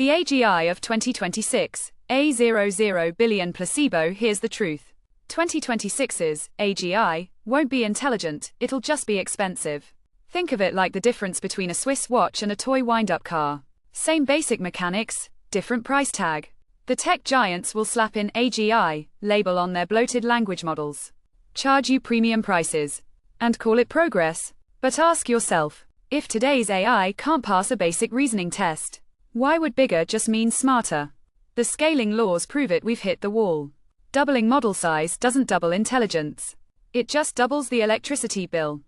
The AGI of 2026, A00 billion placebo. Here's the truth. 2026's AGI won't be intelligent, it'll just be expensive. Think of it like the difference between a Swiss watch and a toy wind-up car. Same basic mechanics, different price tag. The tech giants will slap in AGI label on their bloated language models, charge you premium prices, and call it progress. But ask yourself, if today's AI can't pass a basic reasoning test, why would bigger just mean smarter? The scaling laws prove it. We've hit the wall. Doubling model size doesn't double intelligence. It just doubles the electricity bill.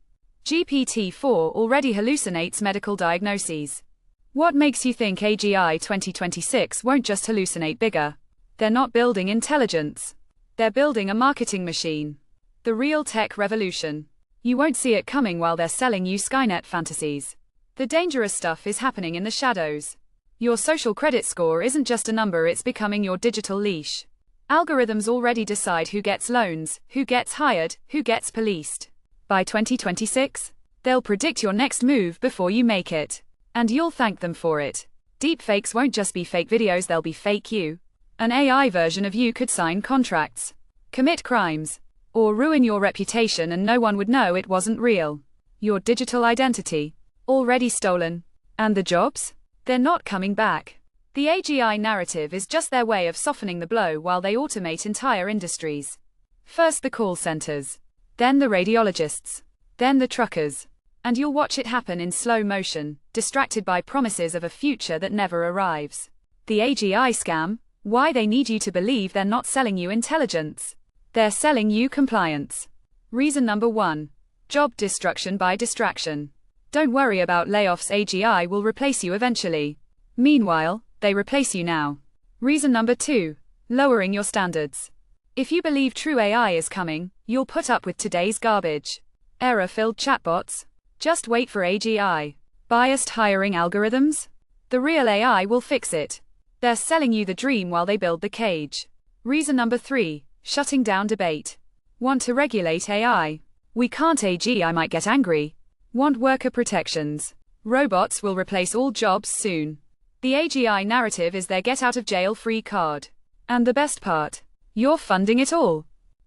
GPT-4 already hallucinates medical diagnoses. What makes you think AGI 2026 won't just hallucinate bigger? They're not building intelligence. They're building a marketing machine. The real tech revolution. You won't see it coming while they're selling you Skynet fantasies. The dangerous stuff is happening in the shadows. Your social credit score isn't just a number, it's becoming your digital leash. Algorithms already decide who gets loans, who gets hired, who gets policed. By 2026, they'll predict your next move before you make it. And you'll thank them for it. Deepfakes won't just be fake videos, they'll be fake you. An AI version of you could sign contracts, commit crimes, or ruin your reputation and no one would know it wasn't real. Your digital identity, already stolen. And the jobs? They're not coming back. The AGI narrative is just their way of softening the blow while they automate entire industries. First the call centers, then the radiologists, then the truckers. And you'll watch it happen in slow motion, distracted by promises of a future that never arrives. The AGI scam, why they need you to believe they're not selling you intelligence. They're selling you compliance. Reason number 1. Job destruction by distraction. Don't worry about layoffs, AGI will replace you eventually. Meanwhile, they replace you now. Reason number 2. Lowering your standards. If you believe true AI is coming, you'll put up with today's garbage. Error-filled chatbots. Just wait for AGI. Biased hiring algorithms? The real AI will fix it. They're selling you the dream while they build the cage. Reason number 3. Shutting down debate. Want to regulate AI? We can't. AGI might get angry. Want worker protections? Robots will replace all jobs soon. The AGI narrative is their get-out-of-jail-free card. And the best part? You're funding it all.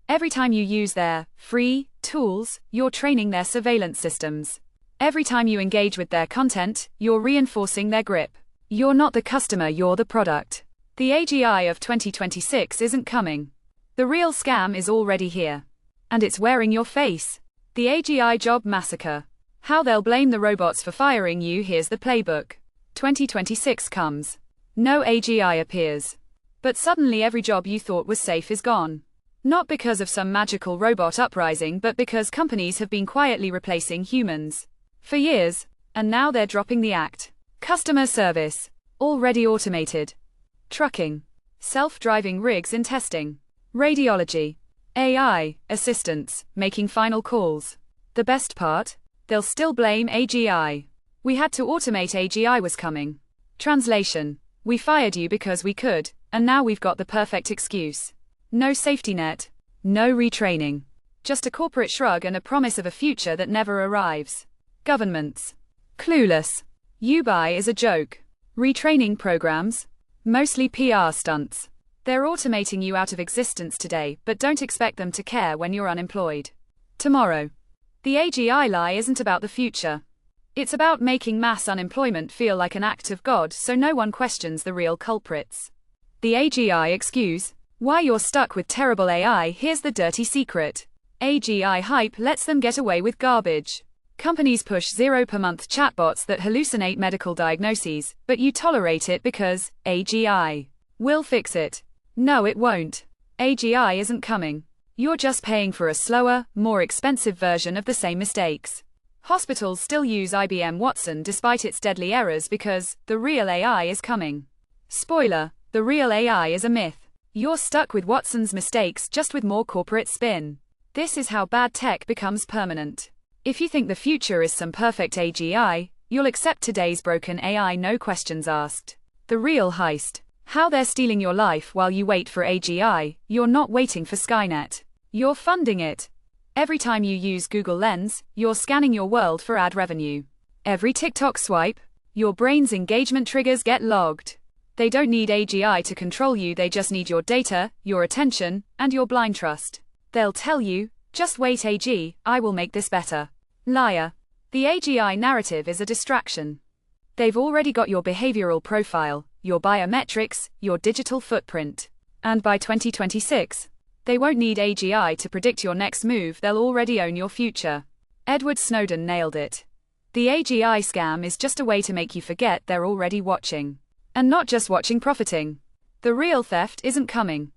Every time you use their free tools, you're training their surveillance systems. Every time you engage with their content, you're reinforcing their grip. You're not the customer, you're the product. The AGI of 2026 isn't coming. The real scam is already here. And it's wearing your face. The AGI job massacre. How they'll blame the robots for firing you. Here's the playbook. 2026 comes. No AGI appears. But suddenly every job you thought was safe is gone. Not because of some magical robot uprising, but because companies have been quietly replacing humans for years, and now they're dropping the act. Customer service, already automated. Trucking, self-driving rigs in testing. Radiology, AI assistants, making final calls. The best part? They'll still blame AGI. We had to automate, AGI was coming. Translation, we fired you because we could, and now we've got the perfect excuse. No safety net, no retraining. Just a corporate shrug and a promise of a future that never arrives. Governments, clueless. UBI is a joke. Retraining programs, mostly PR stunts. They're automating you out of existence today, but don't expect them to care when you're unemployed tomorrow. The AGI lie isn't about the future. It's about making mass unemployment feel like an act of God so no one questions the real culprits. The AGI excuse, why you're stuck with terrible AI. Here's the dirty secret. AGI hype lets them get away with garbage. Companies push $0 per month chatbots that hallucinate medical diagnoses, but you tolerate it because AGI will fix it. No, it won't. AGI isn't coming. You're just paying for a slower, more expensive version of the same mistakes. Hospitals still use IBM Watson despite its deadly errors because the real AI is coming. Spoiler, the real AI is a myth. You're stuck with Watson's mistakes, just with more corporate spin. This is how bad tech becomes permanent. If you think the future is some perfect AGI, you'll accept today's broken AI, no questions asked. The real heist. How they're stealing your life while you wait for AGI. You're not waiting for Skynet. You're funding it. Every time you use Google Lens, you're scanning your world for ad revenue. Every TikTok swipe, your brain's engagement triggers get logged. They don't need AGI to control you, they just need your data, your attention, and your blind trust. They'll tell you, just wait AGI will make this better. Liar. The AGI narrative is a distraction. They've already got your behavioral profile, your biometrics, your digital footprint. And by 2026, they won't need AGI to predict your next move, they'll already own your future. Edward Snowden nailed it. The AGI scam is just a way to make you forget they're already watching. And not just watching, profiting. The real theft isn't coming.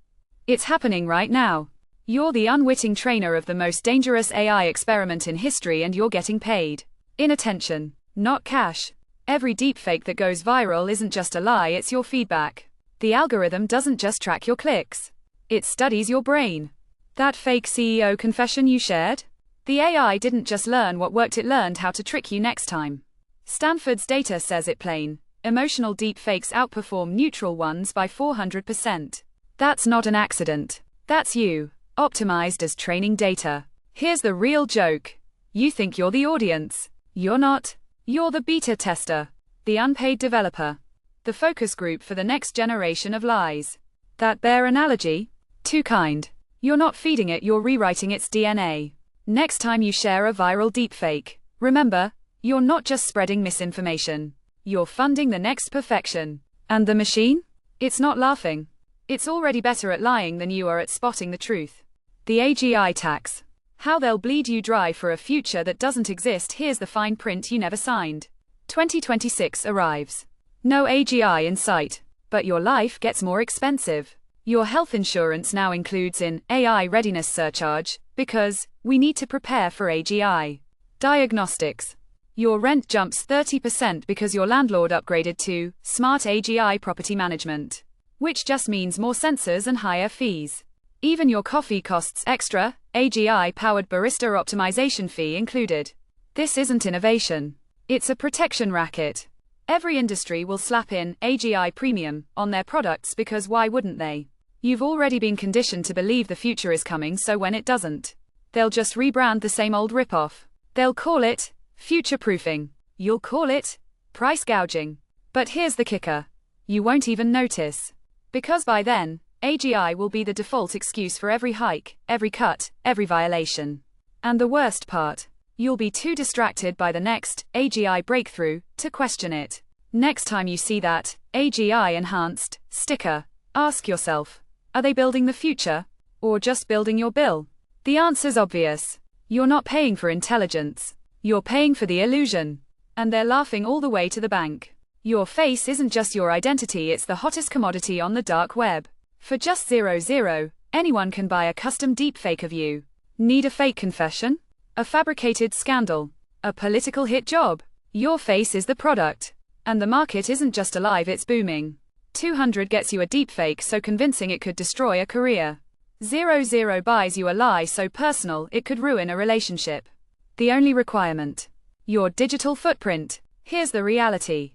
It's happening right now. You're the unwitting trainer of the most dangerous AI experiment in history, and you're getting paid in attention, not cash. Every deepfake that goes viral isn't just a lie, it's your feedback. The algorithm doesn't just track your clicks. It studies your brain. That fake CEO confession you shared? The AI didn't just learn what worked, it learned how to trick you next time. Stanford's data says it plain. Emotional deepfakes outperform neutral ones by 400%. That's not an accident. That's you, optimized as training data. Here's the real joke. You think you're the audience. You're not. You're the beta tester, the unpaid developer, the focus group for the next generation of lies. That bare analogy? Too kind. You're not feeding it, you're rewriting its DNA. Next time you share a viral deepfake, remember, you're not just spreading misinformation. You're funding the next perfection. And the machine? It's not laughing. It's already better at lying than you are at spotting the truth. The AGI tax. How they'll bleed you dry for a future that doesn't exist. Here's the fine print you never signed. 2026 arrives. No AGI in sight. But your life gets more expensive. Your health insurance now includes an AI readiness surcharge, because we need to prepare for AGI. Diagnostics. Your rent jumps 30% because your landlord upgraded to smart AGI property management, which just means more sensors and higher fees. Even your coffee costs extra, AGI-powered barista optimization fee included. This isn't innovation. It's a protection racket. Every industry will slap in AGI premium on their products because why wouldn't they? You've already been conditioned to believe the future is coming, so when it doesn't, they'll just rebrand the same old ripoff. They'll call it future-proofing. You'll call it price gouging. But here's the kicker. You won't even notice. Because by then, AGI will be the default excuse for every hike, every cut, every violation. And the worst part, you'll be too distracted by the next AGI breakthrough to question it. Next time you see that AGI enhanced sticker, ask yourself, are they building the future or just building your bill? The answer's obvious. You're not paying for intelligence. You're paying for the illusion. And they're laughing all the way to the bank. Your face isn't just your identity, it's the hottest commodity on the dark web. For just $0, anyone can buy a custom deepfake of you. Need a fake confession? A fabricated scandal? A political hit job? Your face is the product. And the market isn't just alive, it's booming. 200 gets you a deepfake so convincing it could destroy a career. 00 buys you a lie so personal it could ruin a relationship. The only requirement? Your digital footprint. Here's the reality.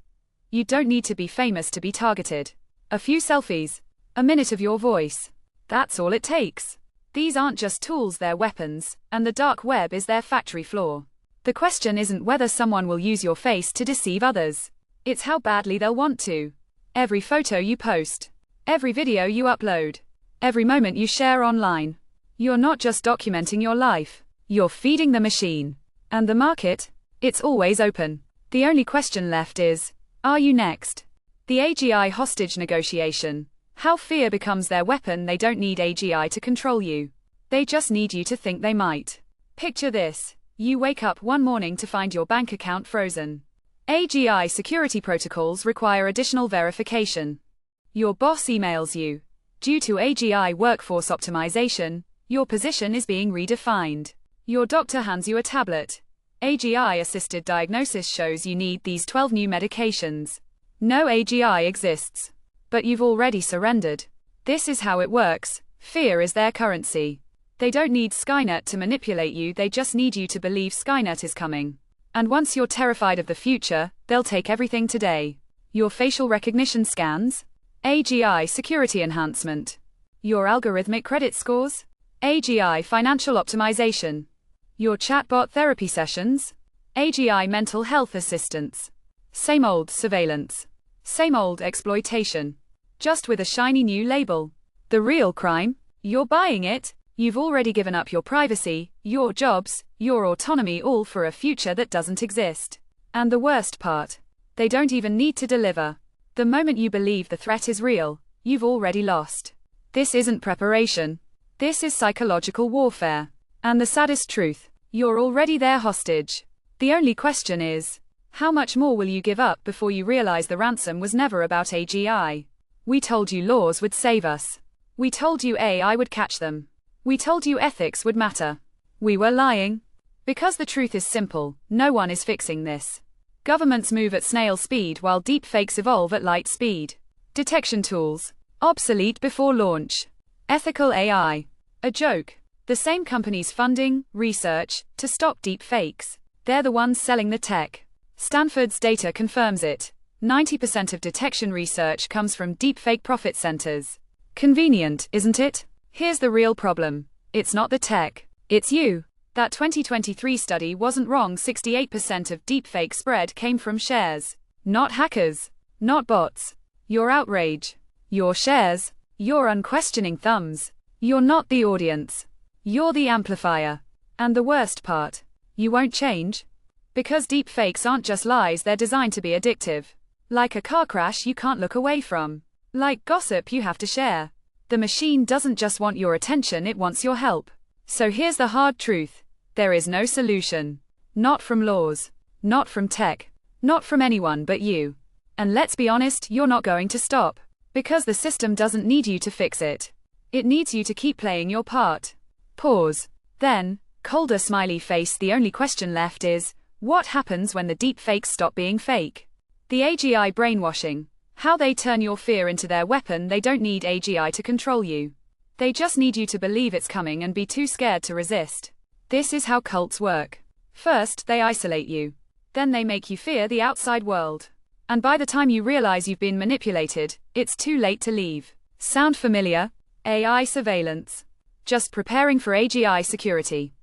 You don't need to be famous to be targeted. A few selfies. A minute of your voice. That's all it takes. These aren't just tools, they're weapons, and the dark web is their factory floor. The question isn't whether someone will use your face to deceive others. It's how badly they'll want to. Every photo you post. Every video you upload. Every moment you share online. You're not just documenting your life. You're feeding the machine. And the market? It's always open. The only question left is, are you next? The AGI hostage negotiation. How fear becomes their weapon. They don't need AGI to control you. They just need you to think they might. Picture this. You wake up one morning to find your bank account frozen. AGI security protocols require additional verification. Your boss emails you. Due to AGI workforce optimization, your position is being redefined. Your doctor hands you a tablet. AGI-assisted diagnosis shows you need these 12 new medications. No AGI exists. But you've already surrendered. This is how it works. Fear is their currency. They don't need Skynet to manipulate you, they just need you to believe Skynet is coming. And once you're terrified of the future, they'll take everything today. Your facial recognition scans? AGI security enhancement. Your algorithmic credit scores? AGI financial optimization. Your chatbot therapy sessions? AGI mental health assistance. Same old surveillance. Same old exploitation. Just with a shiny new label. The real crime? You're buying it. You've already given up your privacy, your jobs, your autonomy, all for a future that doesn't exist. And the worst part? They don't even need to deliver. The moment you believe the threat is real, you've already lost. This isn't preparation. This is psychological warfare. And the saddest truth, you're already their hostage. The only question is, how much more will you give up before you realize the ransom was never about AGI? We told you laws would save us. We told you AI would catch them. We told you ethics would matter. We were lying. Because the truth is simple, no one is fixing this. Governments move at snail speed while deepfakes evolve at light speed. Detection tools, obsolete before launch. Ethical AI, a joke. The same companies funding research to stop deepfakes. They're the ones selling the tech. Stanford's data confirms it. 90% of detection research comes from deepfake profit centers. Convenient, isn't it? Here's the real problem. It's not the tech. It's you. That 2023 study wasn't wrong. 68% of deepfake spread came from shares. Not hackers. Not bots. Your outrage. Your shares. Your unquestioning thumbs. You're not the audience. You're the amplifier. And the worst part, you won't change. Because deepfakes aren't just lies, they're designed to be addictive. Like a car crash you can't look away from. Like gossip you have to share. The machine doesn't just want your attention, it wants your help. So here's the hard truth. There is no solution. Not from laws. Not from tech. Not from anyone but you. And let's be honest, you're not going to stop. Because the system doesn't need you to fix it. It needs you to keep playing your part. Pause. Then, colder smiley face. The only question left is, what happens when the deepfakes stop being fake? The AGI brainwashing. How they turn your fear into their weapon. They don't need AGI to control you. They just need you to believe it's coming and be too scared to resist. This is how cults work. First, they isolate you. Then they make you fear the outside world. And by the time you realize you've been manipulated, it's too late to leave. Sound familiar? AI surveillance. Just preparing for AGI security.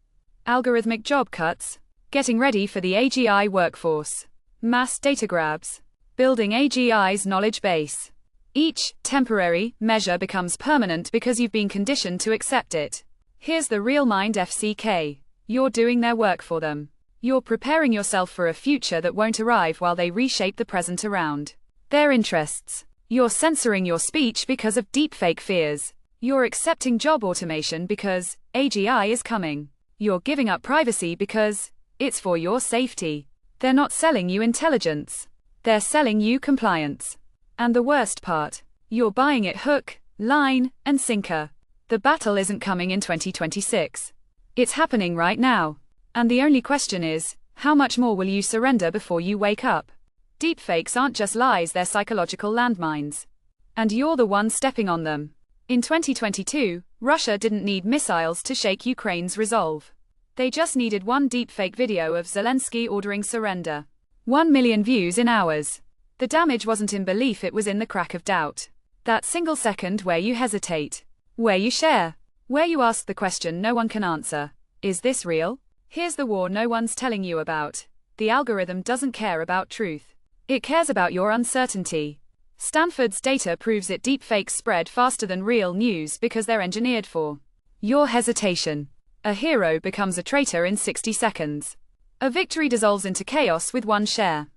Algorithmic job cuts. Getting ready for the AGI workforce. Mass data grabs. Building AGI's knowledge base. Each temporary measure becomes permanent because you've been conditioned to accept it. Here's the real mind FCK. You're doing their work for them. You're preparing yourself for a future that won't arrive while they reshape the present around their interests. You're censoring your speech because of deepfake fears. You're accepting job automation because AGI is coming. You're giving up privacy because it's for your safety. They're not selling you intelligence. They're selling you compliance. And the worst part, you're buying it hook, line, and sinker. The battle isn't coming in 2026. It's happening right now. And the only question is, how much more will you surrender before you wake up? Deepfakes aren't just lies, they're psychological landmines. And you're the one stepping on them. In 2022, Russia didn't need missiles to shake Ukraine's resolve. They just needed one deepfake video of Zelensky ordering surrender. 1 million views in hours. The damage wasn't in belief, it was in the crack of doubt. That single second where you hesitate. Where you share. Where you ask the question no one can answer. Is this real? Here's the war no one's telling you about. The algorithm doesn't care about truth. It cares about your uncertainty. Stanford's data proves it. Deepfakes spread faster than real news because they're engineered for your hesitation. A hero becomes a traitor in 60 seconds. A victory dissolves into chaos with one share.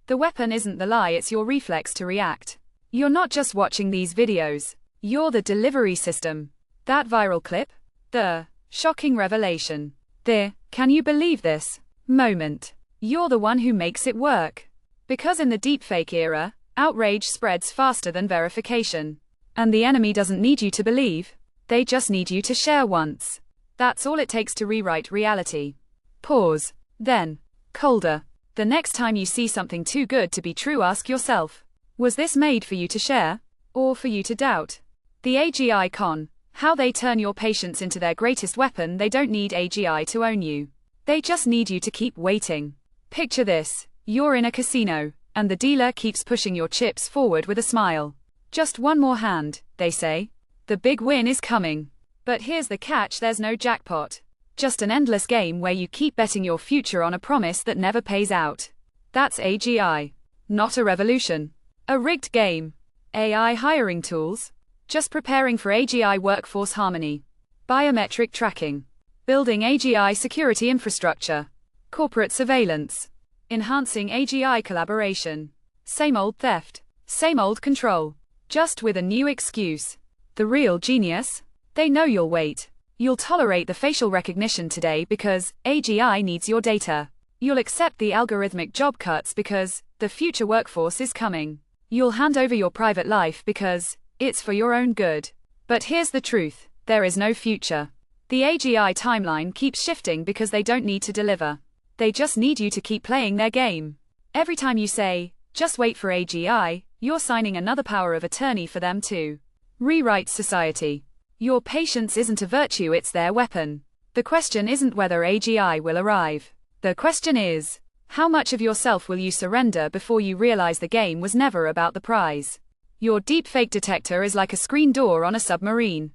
The weapon isn't the lie, it's your reflex to react. You're not just watching these videos. You're the delivery system. That viral clip? The shocking revelation. The can you believe this moment. You're the one who makes it work. Because in the deepfake era, outrage spreads faster than verification. And the enemy doesn't need you to believe. They just need you to share once. That's all it takes to rewrite reality. Pause. Then, colder. The next time you see something too good to be true, ask yourself, was this made for you to share? Or for you to doubt? The AGI con. How they turn your patience into their greatest weapon. They don't need AGI to own you. They just need you to keep waiting. Picture this. You're in a casino, and the dealer keeps pushing your chips forward with a smile. Just one more hand, they say. The big win is coming. But here's the catch, there's no jackpot. Just an endless game where you keep betting your future on a promise that never pays out. That's AGI. Not a revolution. A rigged game. AI hiring tools. Just preparing for AGI workforce harmony. Biometric tracking. Building AGI security infrastructure. Corporate surveillance. Enhancing AGI collaboration. Same old theft. Same old control. Just with a new excuse. The real genius? They know you'll wait. You'll tolerate the facial recognition today because AGI needs your data. You'll accept the algorithmic job cuts because the future workforce is coming. You'll hand over your private life because it's for your own good. But here's the truth, there is no future. The AGI timeline keeps shifting because they don't need to deliver. They just need you to keep playing their game. Every time you say, just wait for AGI, you're signing another power of attorney for them to rewrite society. Your patience isn't a virtue, it's their weapon. The question isn't whether AGI will arrive. The question is, how much of yourself will you surrender before you realize the game was never about the prize? Your deepfake detector is like a screen door on a submarine.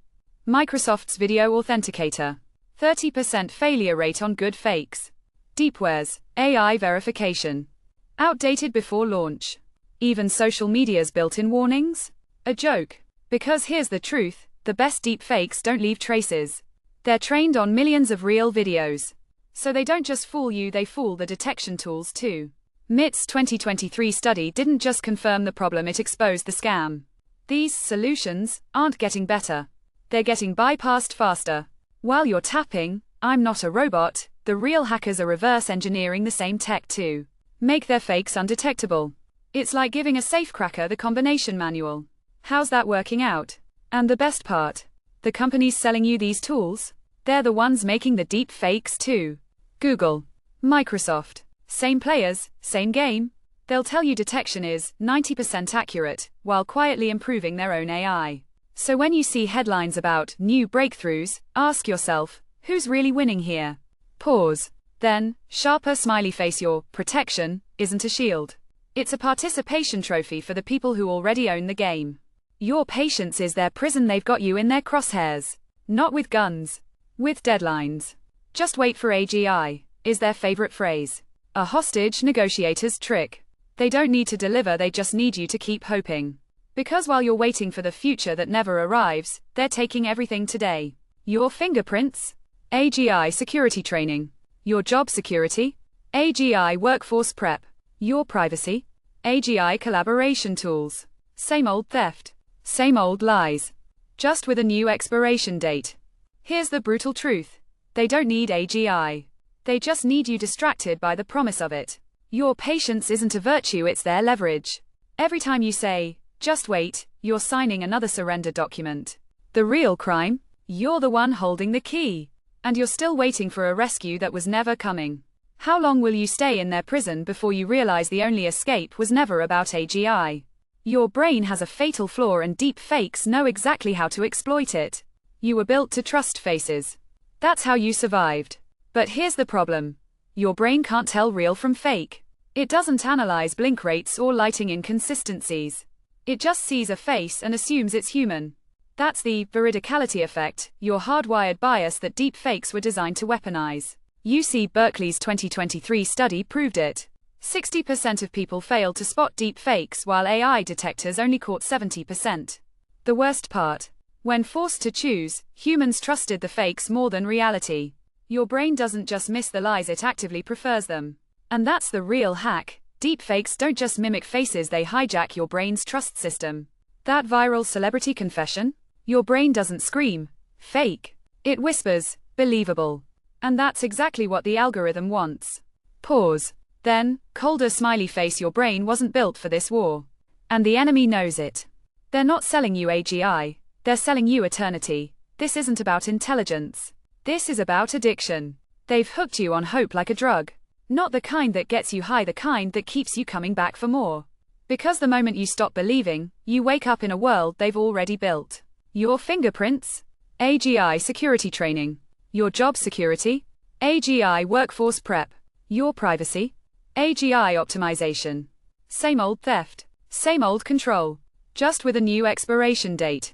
Microsoft's video authenticator. 30% failure rate on good fakes. Deepware's AI verification. Outdated before launch. Even social media's built-in warnings? A joke. Because here's the truth, the best deepfakes don't leave traces. They're trained on millions of real videos. So they don't just fool you, they fool the detection tools too. MIT's 2023 study didn't just confirm the problem, it exposed the scam. These solutions aren't getting better. They're getting bypassed faster. While you're tapping, "I'm not a robot," the real hackers are reverse engineering the same tech to make their fakes undetectable. It's like giving a safecracker the combination manual. How's that working out? And the best part, the companies selling you these tools, they're the ones making the deep fakes too. Google, Microsoft, same players, same game. They'll tell you detection is 90% accurate, while quietly improving their own AI. So when you see headlines about new breakthroughs, ask yourself, who's really winning here? Pause. Then, sharper smiley face, your protection isn't a shield. It's a participation trophy for the people who already own the game. Your patience is their prison, they've got you in their crosshairs. Not with guns. With deadlines. Just wait for AGI, is their favorite phrase. A hostage negotiator's trick. They don't need to deliver, they just need you to keep hoping. Because while you're waiting for the future that never arrives, they're taking everything today. Your fingerprints. AGI security training. Your job security. AGI workforce prep. Your privacy. AGI collaboration tools. Same old theft. Same old lies. Just with a new expiration date. Here's the brutal truth. They don't need AGI. They just need you distracted by the promise of it. Your patience isn't a virtue, it's their leverage. Every time you say, just wait, you're signing another surrender document. The real crime? You're the one holding the key. And you're still waiting for a rescue that was never coming. How long will you stay in their prison before you realize the only escape was never about AGI? Your brain has a fatal flaw and deep fakes know exactly how to exploit it. You were built to trust faces. That's how you survived. But here's the problem. Your brain can't tell real from fake. It doesn't analyze blink rates or lighting inconsistencies. It just sees a face and assumes it's human. That's the veridicality effect, your hardwired bias that deep fakes were designed to weaponize. UC Berkeley's 2023 study proved it. 60% of people failed to spot deep fakes while AI detectors only caught 70%. The worst part. When forced to choose, humans trusted the fakes more than reality. Your brain doesn't just miss the lies, it actively prefers them. And that's the real hack. Deepfakes don't just mimic faces, they hijack your brain's trust system. That viral celebrity confession? Your brain doesn't scream, fake. It whispers, believable. And that's exactly what the algorithm wants. Pause. Then, colder smiley face, your brain wasn't built for this war. And the enemy knows it. They're not selling you AGI. They're selling you eternity. This isn't about intelligence. This is about addiction. They've hooked you on hope like a drug. Not the kind that gets you high, the kind that keeps you coming back for more. Because the moment you stop believing, you wake up in a world they've already built. Your fingerprints. AGI security training. Your job security. AGI workforce prep. Your privacy. AGI optimization. Same old theft. Same old control. Just with a new expiration date.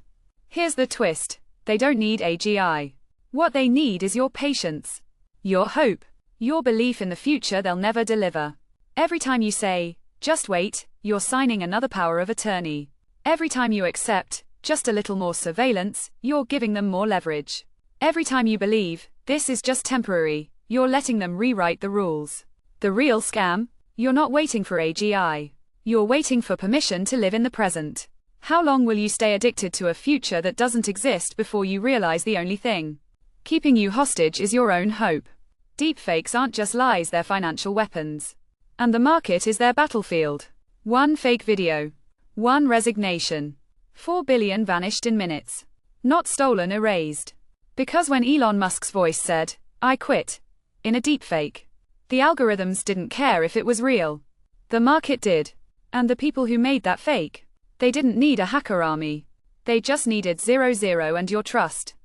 Here's the twist. They don't need AGI. What they need is your patience. Your hope. Your belief in the future they'll never deliver. Every time you say, Just wait, you're signing another power of attorney. Every time you accept just a little more surveillance, you're giving them more leverage. Every time you believe this is just temporary, you're letting them rewrite the rules. The real scam? You're not waiting for AGI. You're waiting for permission to live in the present. How long will you stay addicted to a future that doesn't exist before you realize the only thing keeping you hostage is your own hope? Deepfakes aren't just lies, they're financial weapons. And the market is their battlefield. One fake video. One resignation. 4 billion vanished in minutes. Not stolen, erased. Because when Elon Musk's voice said, "I quit," in a deepfake, the algorithms didn't care if it was real. The market did. And the people who made that fake, they didn't need a hacker army. They just needed 00 and your trust.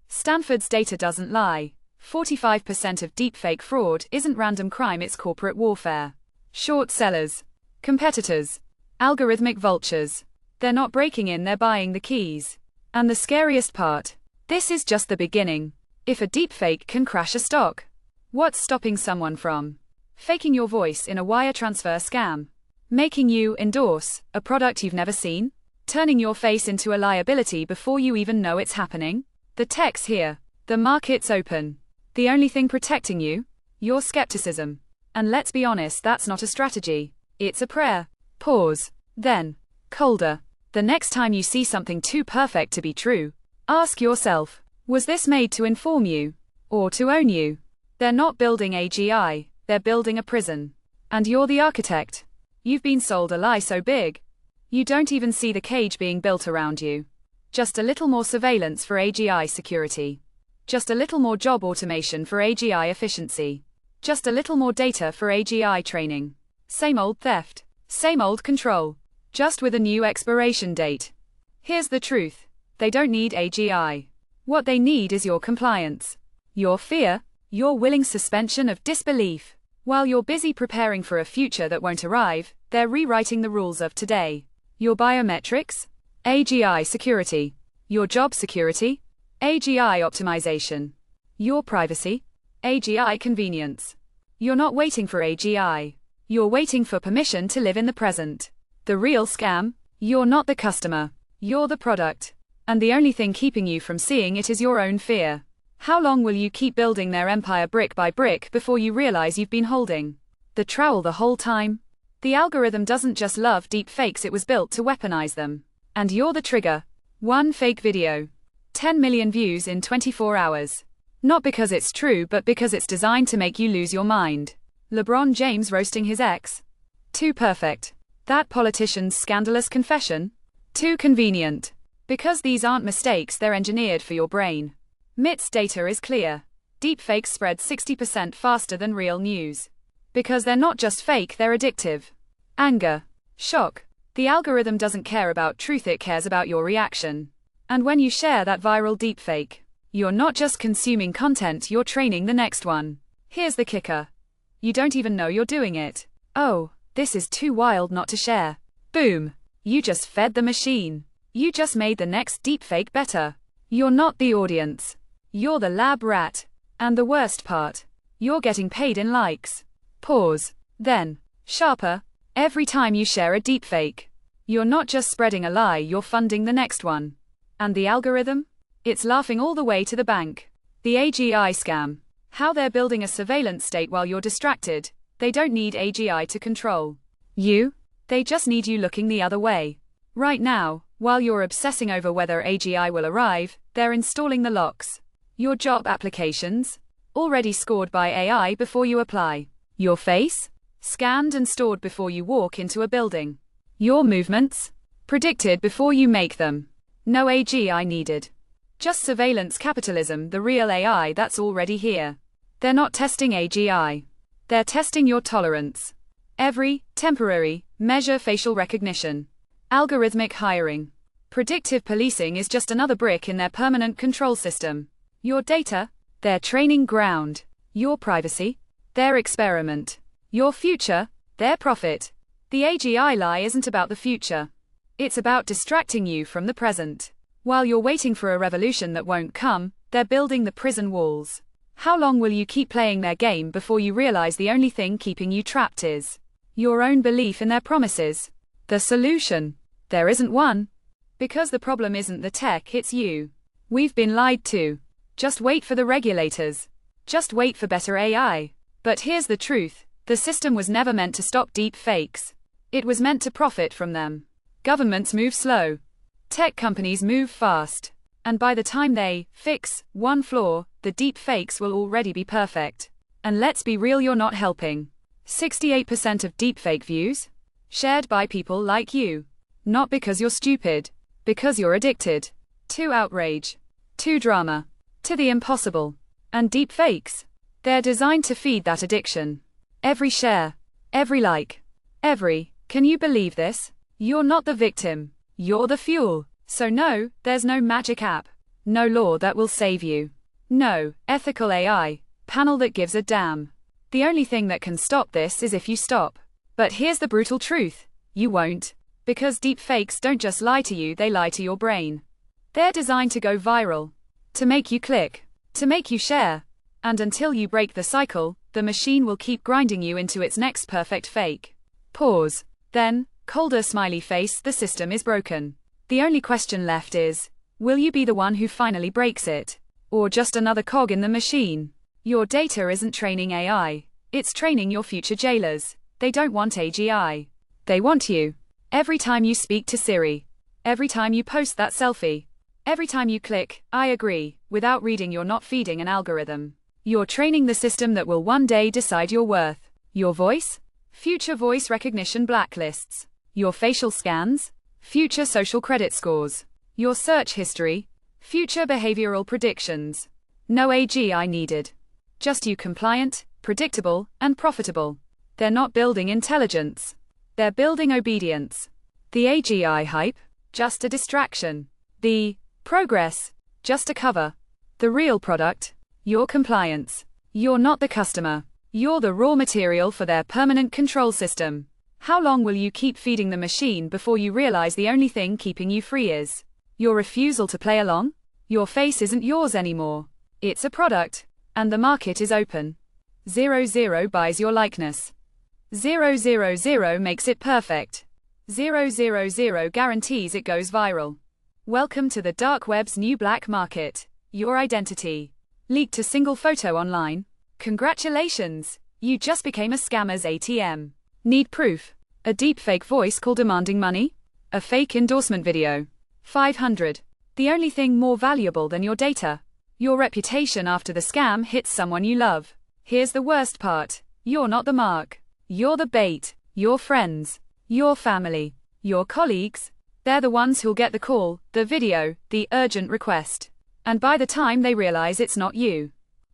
Stanford's data doesn't lie. 45% of deepfake fraud isn't random crime, it's corporate warfare. Short sellers. Competitors. Algorithmic vultures. They're not breaking in, they're buying the keys. And the scariest part, this is just the beginning. If a deepfake can crash a stock, what's stopping someone from faking your voice in a wire transfer scam? Making you endorse a product you've never seen? Turning your face into a liability before you even know it's happening? The tech's here. The market's open. The only thing protecting you? Your skepticism. And let's be honest, that's not a strategy. It's a prayer. Pause. Then, colder. The next time you see something too perfect to be true, ask yourself, was this made to inform you? Or to own you? They're not building AGI, they're building a prison. And you're the architect. You've been sold a lie so big, you don't even see the cage being built around you. Just a little more surveillance for AGI security. Just a little more job automation for AGI efficiency. Just a little more data for AGI training. Same old theft. Same old control. Just with a new expiration date. Here's the truth. They don't need AGI. What they need is your compliance. Your fear. Your willing suspension of disbelief. While you're busy preparing for a future that won't arrive, they're rewriting the rules of today. Your biometrics? AGI security. Your job security? AGI optimization. Your privacy? AGI convenience. You're not waiting for AGI. You're waiting for permission to live in the present. The real scam? You're not the customer. You're the product. And the only thing keeping you from seeing it is your own fear. How long will you keep building their empire brick by brick before you realize you've been holding the trowel the whole time? The algorithm doesn't just love deep fakes, it was built to weaponize them. And you're the trigger. One fake video. 10 million views in 24 hours. Not because it's true, but because it's designed to make you lose your mind. LeBron James roasting his ex. Too perfect. That politician's scandalous confession. Too convenient. Because these aren't mistakes, they're engineered for your brain. MIT's data is clear. Deepfakes spread 60% faster than real news. Because they're not just fake, they're addictive. Anger. Shock. The algorithm doesn't care about truth, it cares about your reaction. And when you share that viral deepfake, you're not just consuming content, you're training the next one. Here's the kicker. You don't even know you're doing it. Oh, this is too wild not to share. Boom. You just fed the machine. You just made the next deepfake better. You're not the audience. You're the lab rat. And the worst part, you're getting paid in likes. Pause. Then, sharper, every time you share a deepfake, you're not just spreading a lie, you're funding the next one. And the algorithm? It's laughing all the way to the bank. The AGI scam. How they're building a surveillance state while you're distracted. They don't need AGI to control you. They just need you looking the other way. Right now, while you're obsessing over whether AGI will arrive, they're installing the locks. Your job applications? Already scored by AI before you apply. Your face? Scanned and stored before you walk into a building. Your movements? Predicted before you make them. No AGI needed. Just surveillance capitalism, the real AI that's already here. They're not testing AGI. They're testing your tolerance. Every temporary measure facial recognition. Algorithmic hiring. Predictive policing is just another brick in their permanent control system. Your data, their training ground. Your privacy, their experiment. Your future, their profit. The AGI lie isn't about the future. It's about distracting you from the present. While you're waiting for a revolution that won't come, they're building the prison walls. How long will you keep playing their game before you realize the only thing keeping you trapped is Your own belief in their promises. The solution? There isn't one. Because the problem isn't the tech, it's you. We've been lied to. Just wait for the regulators. Just wait for better AI. But here's the truth. The system was never meant to stop deep fakes. It was meant to profit from them. Governments move slow. Tech companies move fast. And by the time they fix one flaw, the deep fakes will already be perfect. And let's be real, you're not helping. 68% of deepfake views? Shared by people like you. Not because you're stupid. Because you're addicted. To outrage. To drama. To the impossible. And deepfakes? They're designed to feed that addiction. Every share. Every like. Can you believe this? You're not the victim. You're the fuel. So no, there's no magic app. No law that will save you. No ethical AI panel that gives a damn. The only thing that can stop this is if you stop. But here's the brutal truth. You won't. Because deepfakes don't just lie to you, they lie to your brain. They're designed to go viral. To make you click. To make you share. And until you break the cycle, the machine will keep grinding you into its next perfect fake. Pause. Then, colder smiley face, the system is broken. The only question left is, will you be the one who finally breaks it? Or just another cog in the machine? Your data isn't training AI. It's training your future jailers. They don't want AGI. They want you. Every time you speak to Siri. Every time you post that selfie. Every time you click, I agree, without reading, you're not feeding an algorithm. You're training the system that will one day decide your worth. Your voice? Future voice recognition blacklists. Your facial scans? Future social credit scores. Your search history? Future behavioral predictions. No AGI needed. Just you, compliant, predictable, and profitable. They're not building intelligence. They're building obedience. The AGI hype? Just a distraction. The progress? Just a cover. The real product? Your compliance. You're not the customer. You're the raw material for their permanent control system. How long will you keep feeding the machine before you realize the only thing keeping you free is your refusal to play along? Your face isn't yours anymore. It's a product. And the market is open. 00 buys your likeness. 000 makes it perfect. 000 guarantees it goes viral. Welcome to the dark web's new black market. Your identity leaked a single photo online. Congratulations, you just became a scammer's ATM. Need proof? A deepfake voice call demanding money? A fake endorsement video? 500. The only thing more valuable than your data. Your reputation after the scam hits someone you love. Here's the worst part. You're not the mark. You're the bait. Your friends. Your family. Your colleagues. They're the ones who'll get the call, the video, the urgent request. And by the time they realize it's not you,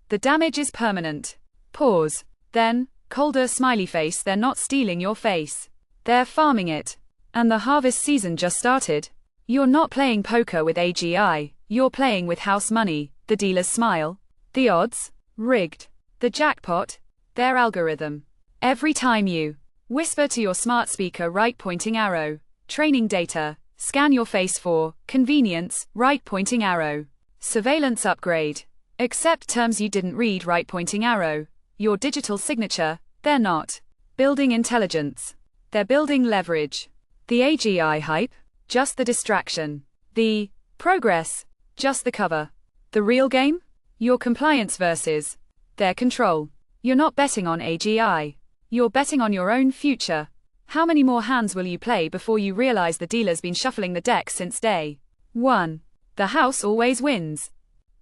the damage is permanent. Pause. Then, colder smiley face, they're not stealing your face. They're farming it. And the harvest season just started. You're not playing poker with AGI. You're playing with house money. The dealer's smile. The odds? Rigged. The jackpot? Their algorithm. Every time you whisper to your smart speaker, right pointing arrow. Training data. Scan your face for convenience, right pointing arrow. Surveillance upgrade. Accept terms you didn't read, right pointing arrow. Your digital signature. They're not building intelligence. They're building leverage. The AGI hype? Just the distraction. The progress? Just the cover. The real game? Your compliance versus their control. You're not betting on AGI. You're betting on your own future. How many more hands will you play before you realize the dealer's been shuffling the deck since day one? The house always wins.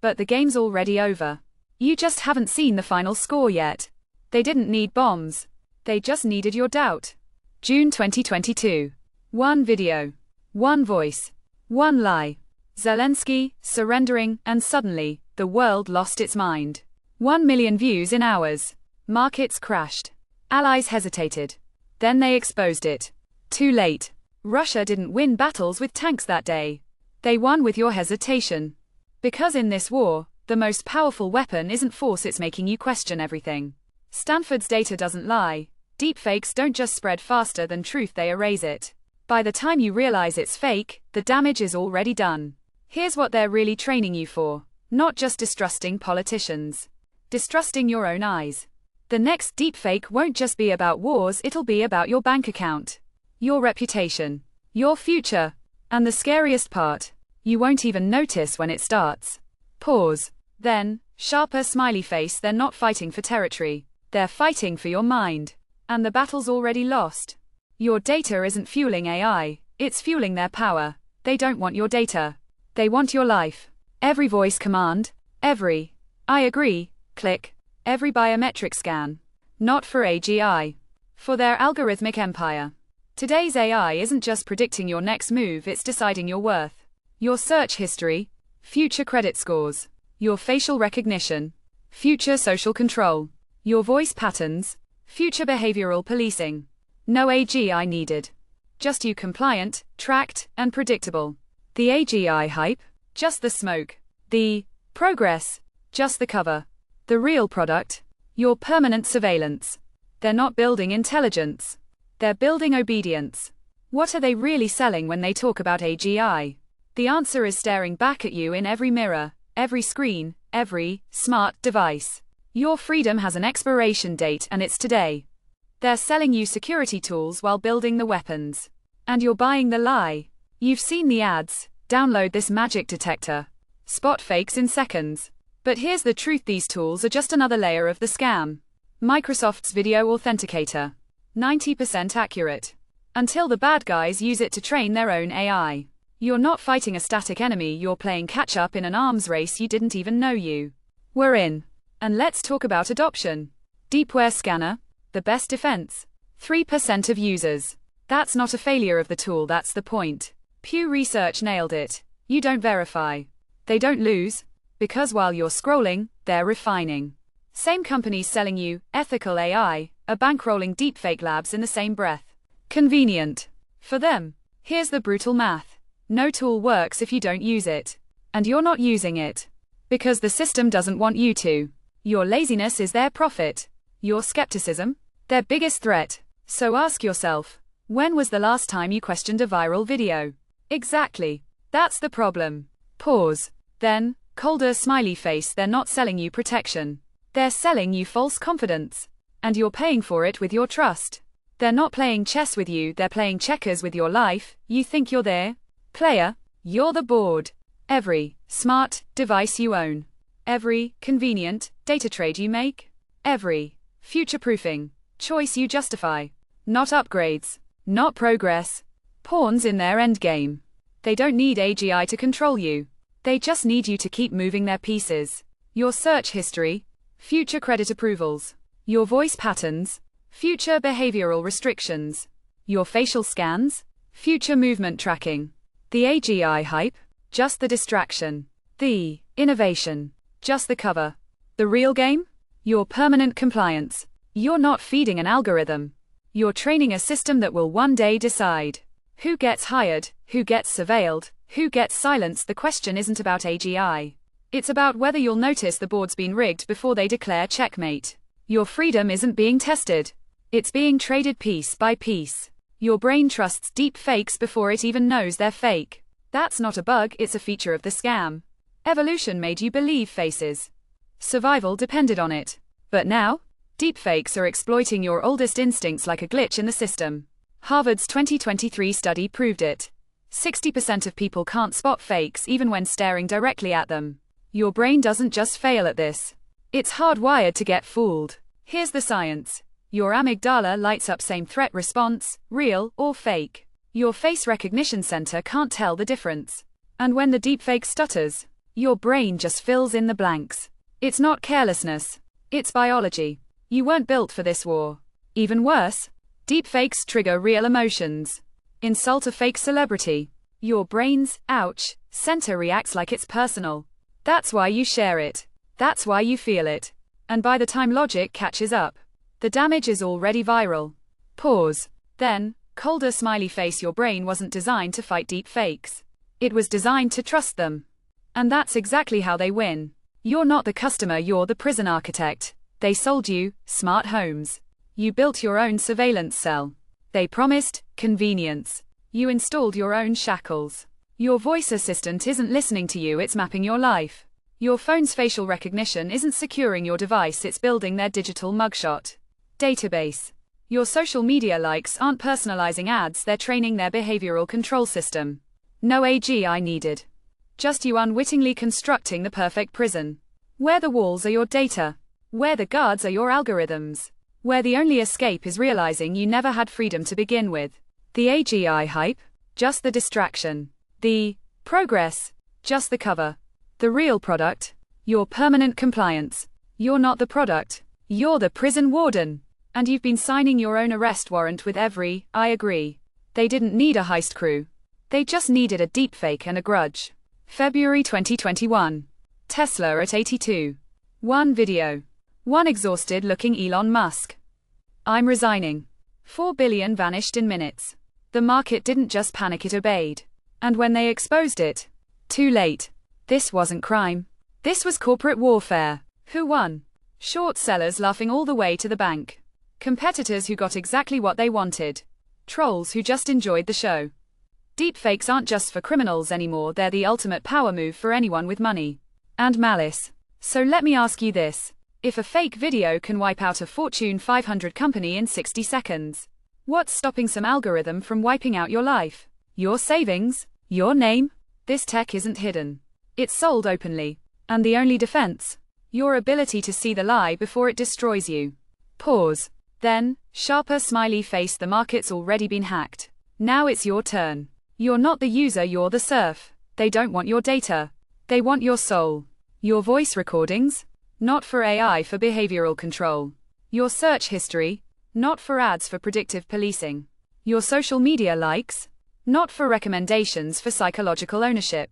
But the game's already over. You just haven't seen the final score yet. They didn't need bombs. They just needed your doubt. June 2022. One video. One voice. One lie. Zelensky, surrendering, and suddenly, the world lost its mind. 1 million views in hours. Markets crashed. Allies hesitated. Then they exposed it. Too late. Russia didn't win battles with tanks that day. They won with your hesitation. Because in this war, the most powerful weapon isn't force, it's making you question everything. Stanford's data doesn't lie. Deepfakes don't just spread faster than truth, they erase it. By the time you realize it's fake, the damage is already done. Here's what they're really training you for. Not just distrusting politicians. Distrusting your own eyes. The next deepfake won't just be about wars, it'll be about your bank account, your reputation, your future. And the scariest part, you won't even notice when it starts. Pause. Then, sharper smiley face. They're not fighting for territory. They're fighting for your mind. And the battle's already lost. Your data isn't fueling AI, it's fueling their power. They don't want your data. They want your life. Every voice command, every "I agree" click, every biometric scan. Not for AGI. For their algorithmic empire. Today's AI isn't just predicting your next move, it's deciding your worth. Your search history, future credit scores, your facial recognition, future social control, your voice patterns, future behavioral policing. No AGI needed. Just you compliant, tracked, and predictable. The AGI hype, just the smoke. The progress, just the cover. The real product, your permanent surveillance. They're not building intelligence. They're building obedience. What are they really selling when they talk about AGI? The answer is staring back at you in every mirror, every screen, every smart device. Your freedom has an expiration date and it's today. They're selling you security tools while building the weapons. And you're buying the lie. You've seen the ads. Download this magic detector. Spot fakes in seconds. But here's the truth, these tools are just another layer of the scam. Microsoft's video authenticator. 90% accurate. Until the bad guys use it to train their own AI. You're not fighting a static enemy, you're playing catch-up in an arms race you didn't even know you were in. And let's talk about adoption. Deepware scanner, the best defense. 3% of users. That's not a failure of the tool, that's the point. Pew Research nailed it. You don't verify. They don't lose. Because while you're scrolling, they're refining. Same companies selling you ethical AI are bankrolling deepfake labs in the same breath. Convenient. For them. Here's the brutal math. No tool works if you don't use it. And you're not using it. Because the system doesn't want you to. Your laziness is their profit. Your skepticism, their biggest threat. So ask yourself, when was the last time you questioned a viral video? Exactly. That's the problem. Pause. Then, colder smiley face. They're not selling you protection. They're selling you false confidence. And you're paying for it with your trust. They're not playing chess with you, they're playing checkers with your life. You think you're their player, you're the board. Every smart device you own. Every convenient data trade you make. Every future-proofing choice you justify. Not upgrades. Not progress. Pawns in their endgame. They don't need AGI to control you. They just need you to keep moving their pieces. Your search history. Future credit approvals. Your voice patterns. Future behavioral restrictions. Your facial scans. Future movement tracking. The AGI hype. Just the distraction. The innovation. Just the cover. The real game? Your permanent compliance. You're not feeding an algorithm. You're training a system that will one day decide who gets hired, who gets surveilled, who gets silenced. The question isn't about AGI. It's about whether you'll notice the board's been rigged before they declare checkmate. Your freedom isn't being tested. It's being traded piece by piece. Your brain trusts deep fakes before it even knows they're fake. That's not a bug, it's a feature of the scam. Evolution made you believe faces. Survival depended on it. But now, deepfakes are exploiting your oldest instincts like a glitch in the system. Harvard's 2023 study proved it. 60% of people can't spot fakes even when staring directly at them. Your brain doesn't just fail at this. It's hardwired to get fooled. Here's the science. Your amygdala lights up same threat response, real or fake. Your face recognition center can't tell the difference. And when the deepfake stutters, your brain just fills in the blanks. It's not carelessness. It's biology. You weren't built for this war. Even worse, deepfakes trigger real emotions. Insult a fake celebrity. Your brain's, ouch, center reacts like it's personal. That's why you share it. That's why you feel it. And by the time logic catches up, the damage is already viral. Pause. Then, colder smiley face. Your brain wasn't designed to fight deep fakes. It was designed to trust them. And that's exactly how they win. You're not the customer, you're the prison architect. They sold you smart homes. You built your own surveillance cell. They promised convenience. You installed your own shackles. Your voice assistant isn't listening to you, it's mapping your life. Your phone's facial recognition isn't securing your device, it's building their digital mugshot database. Your social media likes aren't personalizing ads, they're training their behavioral control system. No AGI needed. Just you unwittingly constructing the perfect prison. Where the walls are your data. Where the guards are your algorithms. Where the only escape is realizing you never had freedom to begin with. The AGI hype? Just the distraction. The progress? Just the cover. The real product? Your permanent compliance. You're not the product. You're the prison warden. And you've been signing your own arrest warrant with every, I agree. They didn't need a heist crew. They just needed a deepfake and a grudge. February 2021. Tesla at 82. One video. One exhausted looking Elon Musk. I'm resigning. 4 billion vanished in minutes. The market didn't just panic, it obeyed. And when they exposed it, too late. This wasn't crime. This was corporate warfare. Who won? Short sellers laughing all the way to the bank. Competitors who got exactly what they wanted. Trolls who just enjoyed the show. Deepfakes aren't just for criminals anymore, they're the ultimate power move for anyone with money and malice. So let me ask you this. If a fake video can wipe out a Fortune 500 company in 60 seconds, what's stopping some algorithm from wiping out your life? Your savings? Your name? This tech isn't hidden. It's sold openly. And the only defense? Your ability to see the lie before it destroys you. Pause. Then, sharper smiley face, the market's already been hacked. Now it's your turn. You're not the user, you're the serf. They don't want your data. They want your soul. Your voice recordings? Not for AI, for behavioral control. Your search history? Not for ads, for predictive policing. Your social media likes? Not for recommendations, for psychological ownership.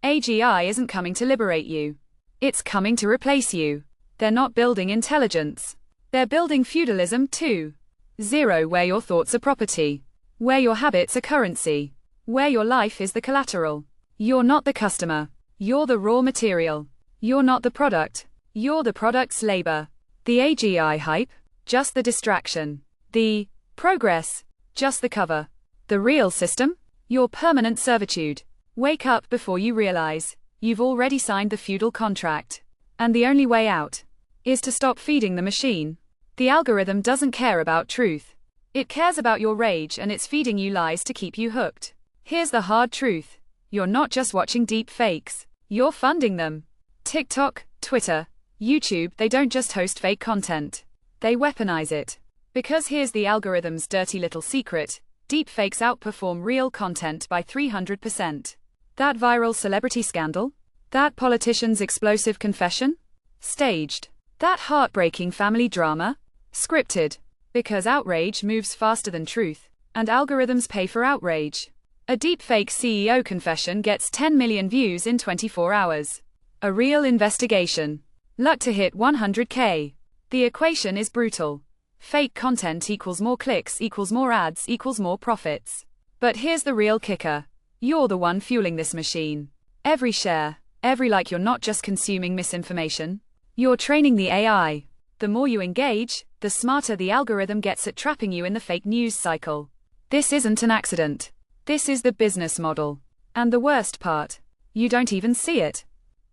AGI isn't coming to liberate you. It's coming to replace you. They're not building intelligence. They're building feudalism 2.0, where your thoughts are property. Where your habits are currency. Where your life is the collateral. You're not the customer. You're the raw material. You're not the product. You're the product's labor. The AGI hype? Just the distraction. The progress? Just the cover. The real system? Your permanent servitude. Wake up before you realize you've already signed the feudal contract. And the only way out is to stop feeding the machine. The algorithm doesn't care about truth. It cares about your rage, and it's feeding you lies to keep you hooked. Here's the hard truth. You're not just watching deep fakes. You're funding them. TikTok, Twitter, YouTube, they don't just host fake content. They weaponize it. Because here's the algorithm's dirty little secret. Deepfakes outperform real content by 300%. That viral celebrity scandal? That politician's explosive confession? Staged. That heartbreaking family drama? Scripted. Because outrage moves faster than truth, and algorithms pay for outrage. A deepfake CEO confession gets 10 million views in 24 hours. A real investigation. Luck to hit 100K. The equation is brutal. Fake content equals more clicks equals more ads equals more profits. But here's the real kicker. You're the one fueling this machine. Every share, every like, you're not just consuming misinformation. You're training the AI. The more you engage, the smarter the algorithm gets at trapping you in the fake news cycle. This isn't an accident. This is the business model. And the worst part, you don't even see it.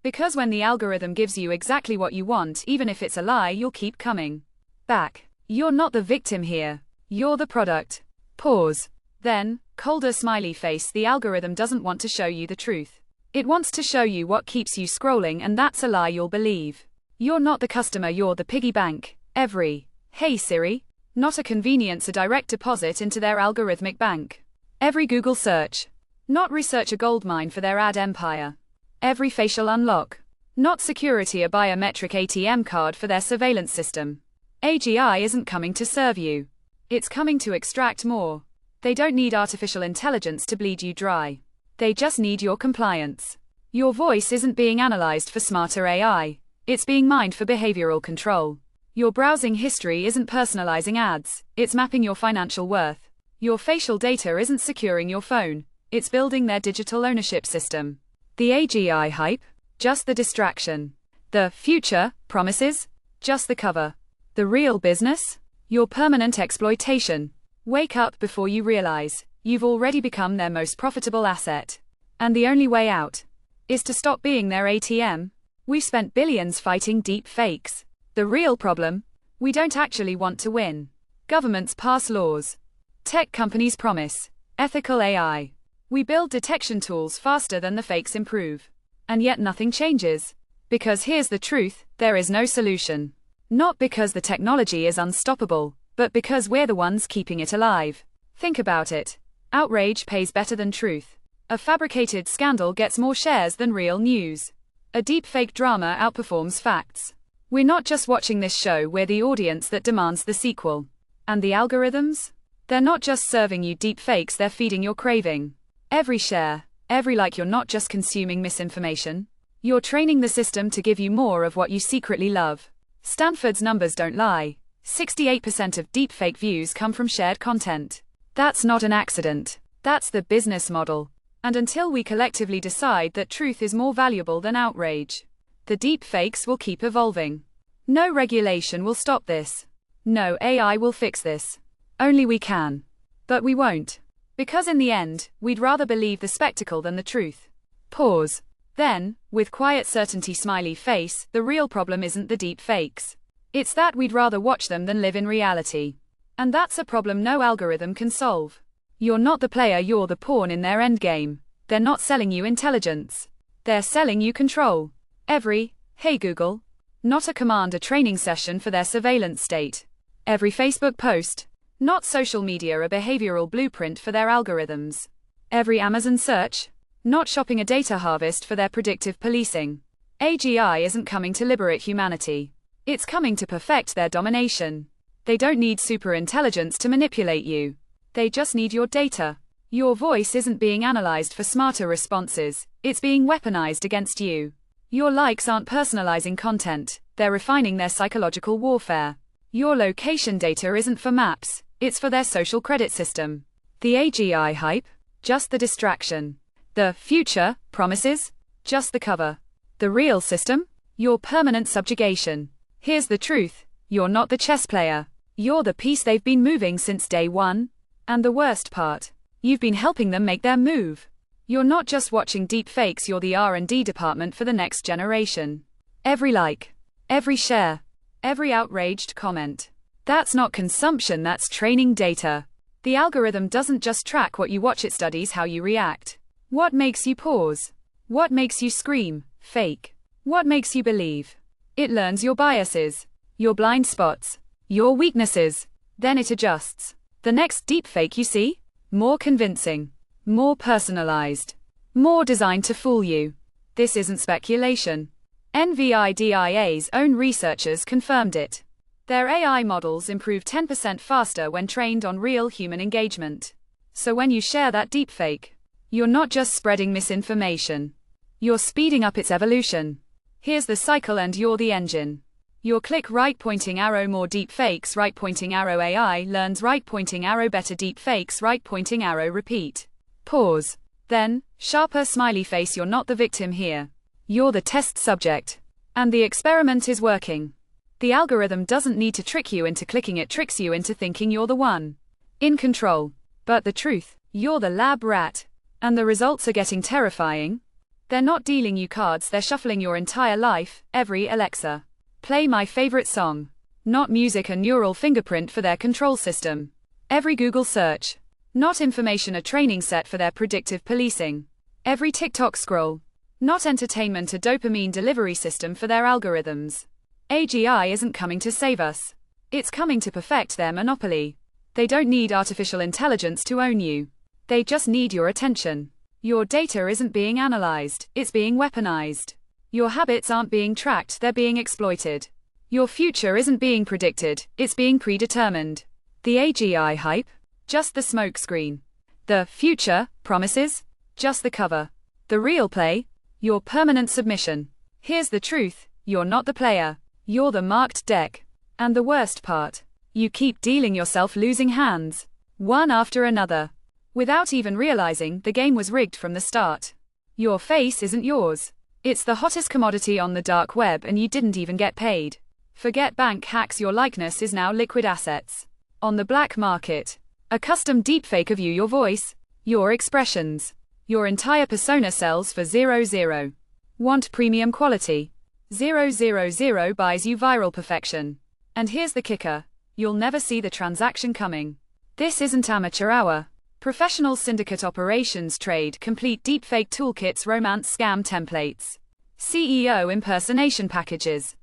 Because when the algorithm gives you exactly what you want, even if it's a lie, you'll keep coming back. You're not the victim here. You're the product. Pause. Then, colder smiley face, the algorithm doesn't want to show you the truth. It wants to show you what keeps you scrolling, and that's a lie you'll believe. You're not the customer, you're the piggy bank. Every, hey Siri, not a convenience, a direct deposit into their algorithmic bank. Every Google search, not research, a goldmine for their ad empire. Every facial unlock, not security, a biometric ATM card for their surveillance system. AGI isn't coming to serve you. It's coming to extract more. They don't need artificial intelligence to bleed you dry. They just need your compliance. Your voice isn't being analyzed for smarter AI. It's being mined for behavioral control. Your browsing history isn't personalizing ads. It's mapping your financial worth. Your facial data isn't securing your phone. It's building their digital ownership system. The AGI hype? Just the distraction. The future promises? Just the cover. The real business? Your permanent exploitation. Wake up before you realize you've already become their most profitable asset. And the only way out is to stop being their ATM. We've spent billions fighting deep fakes. The real problem? We don't actually want to win. Governments pass laws. Tech companies promise ethical AI. We build detection tools faster than the fakes improve. And yet nothing changes. Because here's the truth, there is no solution. Not because the technology is unstoppable, but because we're the ones keeping it alive. Think about it. Outrage pays better than truth. A fabricated scandal gets more shares than real news. A deepfake drama outperforms facts. We're not just watching this show, we're the audience that demands the sequel. And the algorithms? They're not just serving you deepfakes, they're feeding your craving. Every share, every like, you're not just consuming misinformation. You're training the system to give you more of what you secretly love. Stanford's numbers don't lie. 68% of deepfake views come from shared content. That's not an accident. That's the business model. And until we collectively decide that truth is more valuable than outrage, the deepfakes will keep evolving. No regulation will stop this. No AI will fix this. Only we can. But we won't. Because in the end, we'd rather believe the spectacle than the truth. Pause. Then, with quiet certainty smiley face, the real problem isn't the deepfakes. It's that we'd rather watch them than live in reality. And that's a problem no algorithm can solve. You're not the player, you're the pawn in their endgame. They're not selling you intelligence. They're selling you control. Every, "Hey Google," not a command, a training session for their surveillance state. Every Facebook post, not social media, a behavioral blueprint for their algorithms. Every Amazon search, not shopping, a data harvest for their predictive policing. AGI isn't coming to liberate humanity. It's coming to perfect their domination. They don't need superintelligence to manipulate you. They just need your data. Your voice isn't being analyzed for smarter responses, it's being weaponized against you. Your likes aren't personalizing content, they're refining their psychological warfare. Your location data isn't for maps, it's for their social credit system. The AGI hype? Just the distraction. The future promises? Just the cover. The real system? Your permanent subjugation. Here's the truth, you're not the chess player. You're the piece they've been moving since day one. And the worst part, you've been helping them make their move. You're not just watching deepfakes, you're the R&D department for the next generation. Every like, every share, every outraged comment. That's not consumption, that's training data. The algorithm doesn't just track what you watch, it studies how you react. What makes you pause? What makes you scream, fake? What makes you believe? It learns your biases, your blind spots, your weaknesses. Then it adjusts. The next deepfake you see? More convincing, more personalized, more designed to fool you. This isn't speculation. NVIDIA's own researchers confirmed it. Their AI models improve 10% faster when trained on real human engagement. So when you share that deepfake, you're not just spreading misinformation. You're speeding up its evolution. Here's the cycle and you're the engine. Your click right pointing arrow, more deepfakes, right pointing arrow, AI learns right pointing arrow, better deepfakes, right pointing arrow, repeat. Pause. Then, sharper smiley face, you're not the victim here. You're the test subject. And the experiment is working. The algorithm doesn't need to trick you into clicking, it tricks you into thinking you're the one in control. But the truth, you're the lab rat. And the results are getting terrifying. They're not dealing you cards, they're shuffling your entire life. Every Alexa, play my favorite song. Not music, a neural fingerprint for their control system. Every Google search, not information, a training set for their predictive policing. Every TikTok scroll, not entertainment, a dopamine delivery system for their algorithms. AGI isn't coming to save us. It's coming to perfect their monopoly. They don't need artificial intelligence to own you. They just need your attention. Your data isn't being analyzed, it's being weaponized. Your habits aren't being tracked, they're being exploited. Your future isn't being predicted, it's being predetermined. The AGI hype? Just the smokescreen. The future promises? Just the cover. The real play? Your permanent submission. Here's the truth, you're not the player. You're the marked deck. And the worst part, you keep dealing yourself losing hands, one after another. Without even realizing the game was rigged from the start. Your face isn't yours. It's the hottest commodity on the dark web and you didn't even get paid. Forget bank hacks, your likeness is now liquid assets. On the black market. A custom deepfake of you, your voice, your expressions, your entire persona sells for $0. Want premium quality? 000 buys you viral perfection. And here's the kicker. You'll never see the transaction coming. This isn't amateur hour. Professional syndicate operations trade complete deepfake toolkits, romance scam templates, CEO impersonation packages,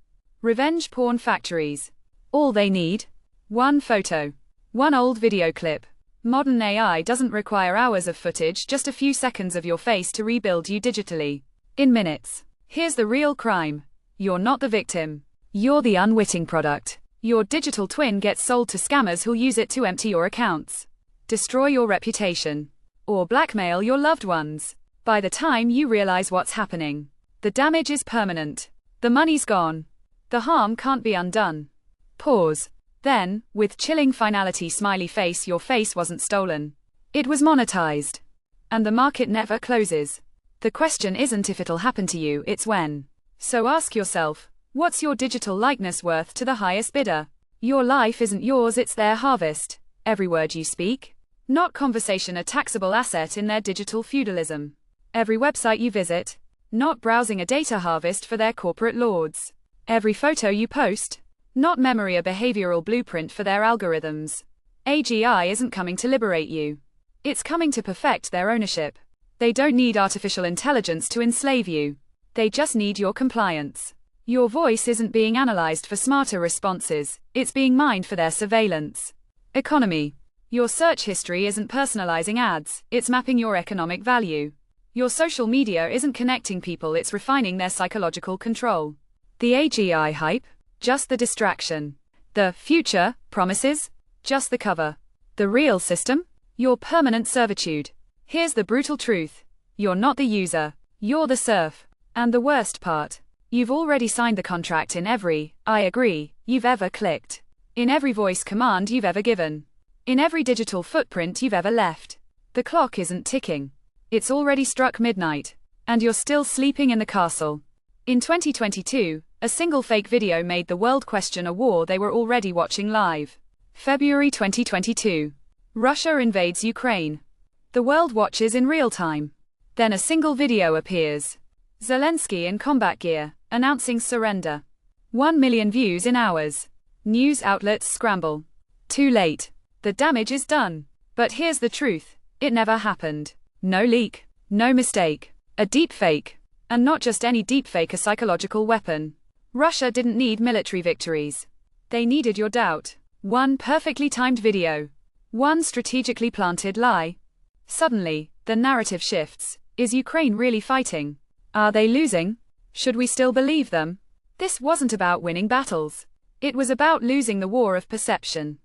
revenge porn factories. All they need? One photo. One old video clip. Modern AI doesn't require hours of footage, just a few seconds of your face to rebuild you digitally. In minutes. Here's the real crime. You're not the victim. You're the unwitting product. Your digital twin gets sold to scammers who'll use it to empty your accounts, destroy your reputation, or blackmail your loved ones. By the time you realize what's happening, the damage is permanent. The money's gone. The harm can't be undone. Pause. Then, with chilling finality smiley face, your face wasn't stolen. It was monetized. And the market never closes. The question isn't if it'll happen to you, it's when. So ask yourself, what's your digital likeness worth to the highest bidder? Your life isn't yours, it's their harvest. Every word you speak, not conversation, a taxable asset in their digital feudalism. Every website you visit, not browsing, a data harvest for their corporate lords. Every photo you post, not memory, a behavioral blueprint for their algorithms. AGI isn't coming to liberate you. It's coming to perfect their ownership. They don't need artificial intelligence to enslave you. They just need your compliance. Your voice isn't being analyzed for smarter responses, it's being mined for their surveillance. Economy. Your search history isn't personalizing ads, it's mapping your economic value. Your social media isn't connecting people, it's refining their psychological control. The AGI hype? Just the distraction. The future promises? Just the cover. The real system? Your permanent servitude. Here's the brutal truth. You're not the user. You're the serf. And the worst part. You've already signed the contract in every "I agree" you've ever clicked. In every voice command you've ever given. In every digital footprint you've ever left. The clock isn't ticking. It's already struck midnight. And you're still sleeping in the castle. In 2022, a single fake video made the world question a war they were already watching live. February 2022. Russia invades Ukraine. The world watches in real time. Then a single video appears. Zelensky in combat gear, announcing surrender. 1 million views in hours. News outlets scramble. Too late. The damage is done. But here's the truth. It never happened. No leak. No mistake. A deepfake. And not just any deepfake, a psychological weapon. Russia didn't need military victories. They needed your doubt. One perfectly timed video. One strategically planted lie. Suddenly, the narrative shifts. Is Ukraine really fighting? Are they losing? Should we still believe them? This wasn't about winning battles. It was about losing the war of perception.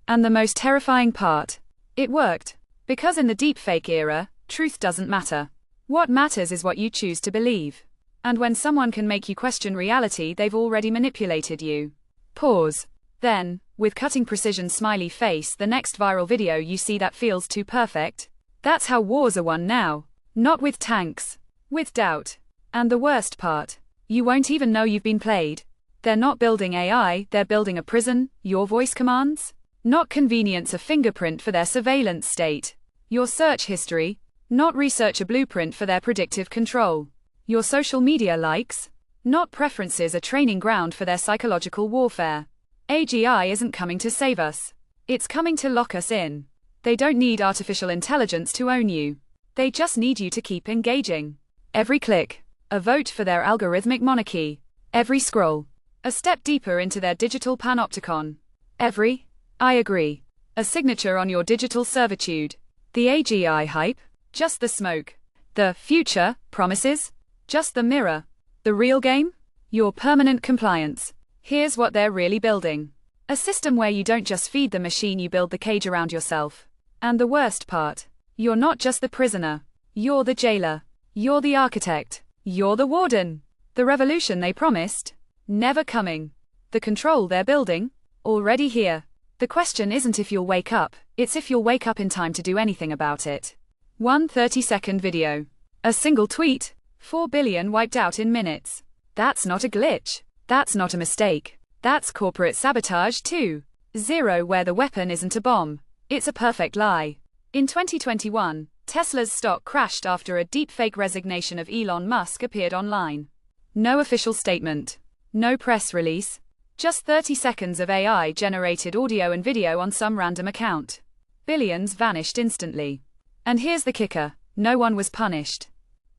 And the most terrifying part, it worked. Because in the deepfake era, truth doesn't matter. What matters is what you choose to believe. And when someone can make you question reality, they've already manipulated you. Pause. Then, with cutting precision smiley face, the next viral video you see that feels too perfect. That's how wars are won now. Not with tanks. With doubt. And the worst part, you won't even know you've been played. They're not building AI, they're building a prison, your voice commands. Not convenience, a fingerprint for their surveillance state. Your search history. Not research, a blueprint for their predictive control. Your social media likes. Not preferences, a training ground for their psychological warfare. AGI isn't coming to save us. It's coming to lock us in. They don't need artificial intelligence to own you. They just need you to keep engaging. Every click, a vote for their algorithmic monarchy. Every scroll, a step deeper into their digital panopticon. Every "I agree," a signature on your digital servitude. The AGI hype? Just the smoke. The future promises? Just the mirror. The real game? Your permanent compliance. Here's what they're really building. A system where you don't just feed the machine, you build the cage around yourself. And the worst part, you're not just the prisoner. You're the jailer. You're the architect. You're the warden. The revolution they promised? Never coming. The control they're building? Already here. The question isn't if you'll wake up, it's if you'll wake up in time to do anything about it. One 30-second video. A single tweet. 4 billion wiped out in minutes. That's not a glitch. That's not a mistake. That's corporate sabotage 2.0, where the weapon isn't a bomb. It's a perfect lie. In 2021, Tesla's stock crashed after a deepfake resignation of Elon Musk appeared online. No official statement. No press release. Just 30 seconds of AI-generated audio and video on some random account. Billions vanished instantly. And here's the kicker, no one was punished.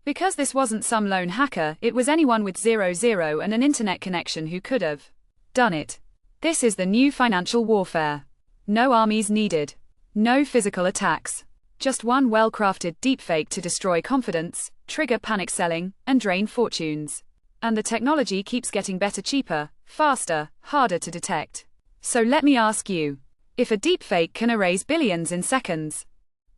Because this wasn't some lone hacker, it was anyone with 00 and an internet connection who could have done it. This is the new financial warfare. No armies needed. No physical attacks. Just one well-crafted deepfake to destroy confidence, trigger panic selling, and drain fortunes. And the technology keeps getting better, cheaper, faster, harder to detect. So let me ask you, if a deepfake can erase billions in seconds,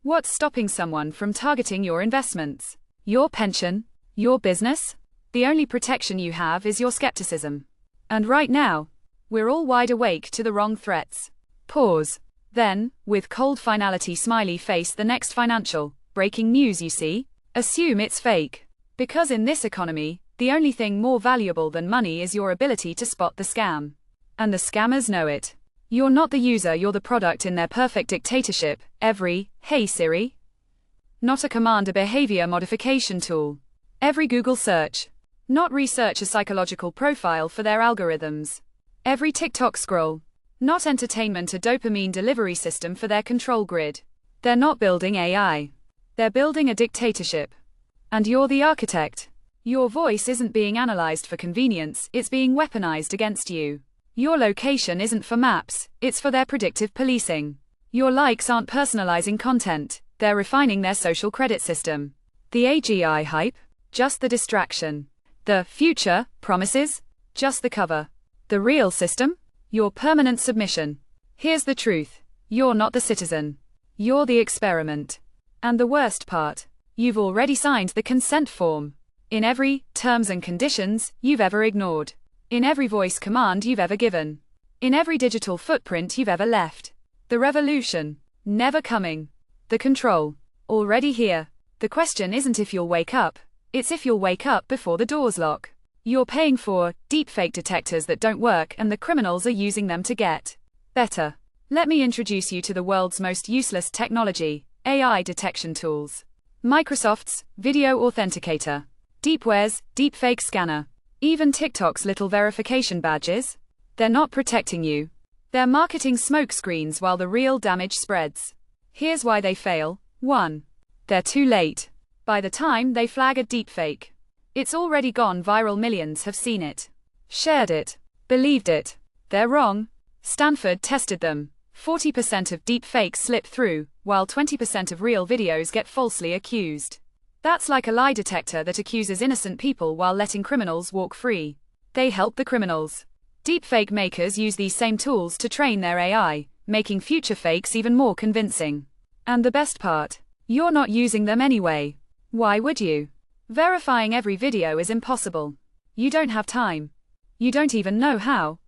what's stopping someone from targeting your investments? Your pension? Your business? The only protection you have is your skepticism. And right now, we're all wide awake to the wrong threats. Pause. Then, with cold finality smiley face, the next financial breaking news you see, assume it's fake. Because in this economy, the only thing more valuable than money is your ability to spot the scam. And the scammers know it. You're not the user, you're the product in their perfect dictatorship. Every, "Hey Siri." Not a command, a behavior modification tool. Every Google search. Not research a psychological profile for their algorithms. Every TikTok scroll. Not entertainment, a dopamine delivery system for their control grid. They're not building AI. They're building a dictatorship. And you're the architect. Your voice isn't being analyzed for convenience, it's being weaponized against you. Your location isn't for maps, it's for their predictive policing. Your likes aren't personalizing content, they're refining their social credit system. The AGI hype? Just the distraction. The future promises? Just the cover. The real system? Your permanent submission. Here's the truth. You're not the citizen. You're the experiment. And the worst part, you've already signed the consent form. In every terms and conditions you've ever ignored. In every voice command you've ever given. In every digital footprint you've ever left. The revolution, never coming. The control, already here. The question isn't if you'll wake up, it's if you'll wake up before the doors lock. You're paying for deepfake detectors that don't work, and the criminals are using them to get better. Let me introduce you to the world's most useless technology, AI detection tools. Microsoft's Video Authenticator. Deepware's Deepfake Scanner. Even TikTok's little verification badges. They're not protecting you. They're marketing smokescreens while the real damage spreads. Here's why they fail. 1. They're too late. By the time they flag a deepfake, it's already gone viral, millions have seen it. Shared it. Believed it. They're wrong. Stanford tested them. 40% of deepfakes slip through, while 20% of real videos get falsely accused. That's like a lie detector that accuses innocent people while letting criminals walk free. They help the criminals. Deepfake makers use these same tools to train their AI, making future fakes even more convincing. And the best part, you're not using them anyway. Why would you? Verifying every video is impossible. You don't have time. You don't even know how.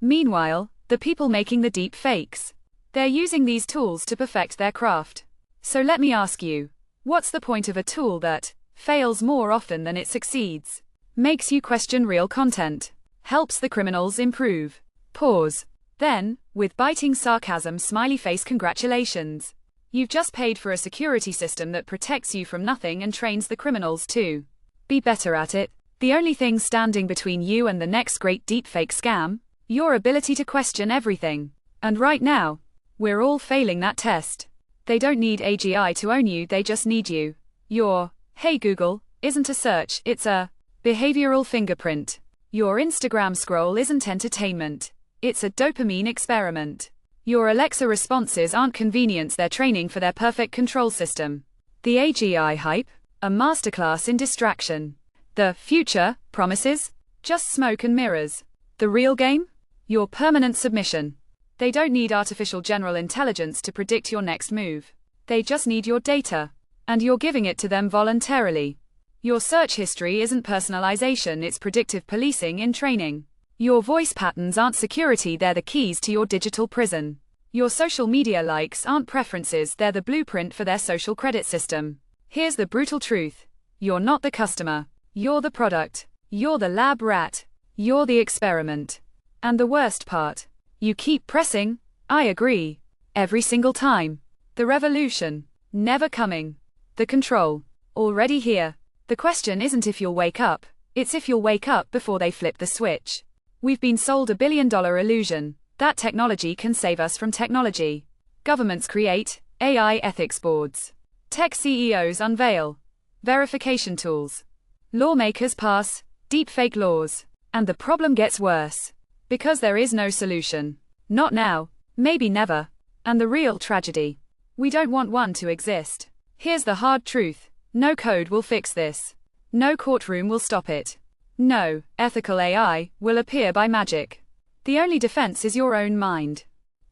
Meanwhile, the people making the deep fakes, they're using these tools to perfect their craft. So let me ask you, what's the point of a tool that fails more often than it succeeds? Makes you question real content. Helps the criminals improve. Pause. Then, with biting sarcasm smiley face, congratulations. You've just paid for a security system that protects you from nothing and trains the criminals to be better at it. The only thing standing between you and the next great deepfake scam? Your ability to question everything. And right now, we're all failing that test. They don't need AGI to own you, they just need you. Your, "Hey Google," isn't a search, it's a behavioral fingerprint. Your Instagram scroll isn't entertainment. It's a dopamine experiment. Your Alexa responses aren't convenience, they're training for their perfect control system. The AGI hype? A masterclass in distraction. The future promises? Just smoke and mirrors. The real game? Your permanent submission. They don't need artificial general intelligence to predict your next move. They just need your data. And you're giving it to them voluntarily. Your search history isn't personalization, it's predictive policing in training. Your voice patterns aren't security, they're the keys to your digital prison. Your social media likes aren't preferences, they're the blueprint for their social credit system. Here's the brutal truth. You're not the customer. You're the product. You're the lab rat. You're the experiment. And the worst part, you keep pressing, "I agree," every single time. The revolution, never coming. The control, already here. The question isn't if you'll wake up, It's if you'll wake up before they flip the switch. We've been sold a billion-dollar illusion that technology can save us from technology. Governments create AI ethics boards. Tech CEOs unveil verification tools. Lawmakers pass deepfake laws. And the problem gets worse. Because there is no solution. Not now, maybe never. And the real tragedy. We don't want one to exist. Here's the hard truth. No code will fix this. No courtroom will stop it. No ethical AI will appear by magic. The only defense is your own mind.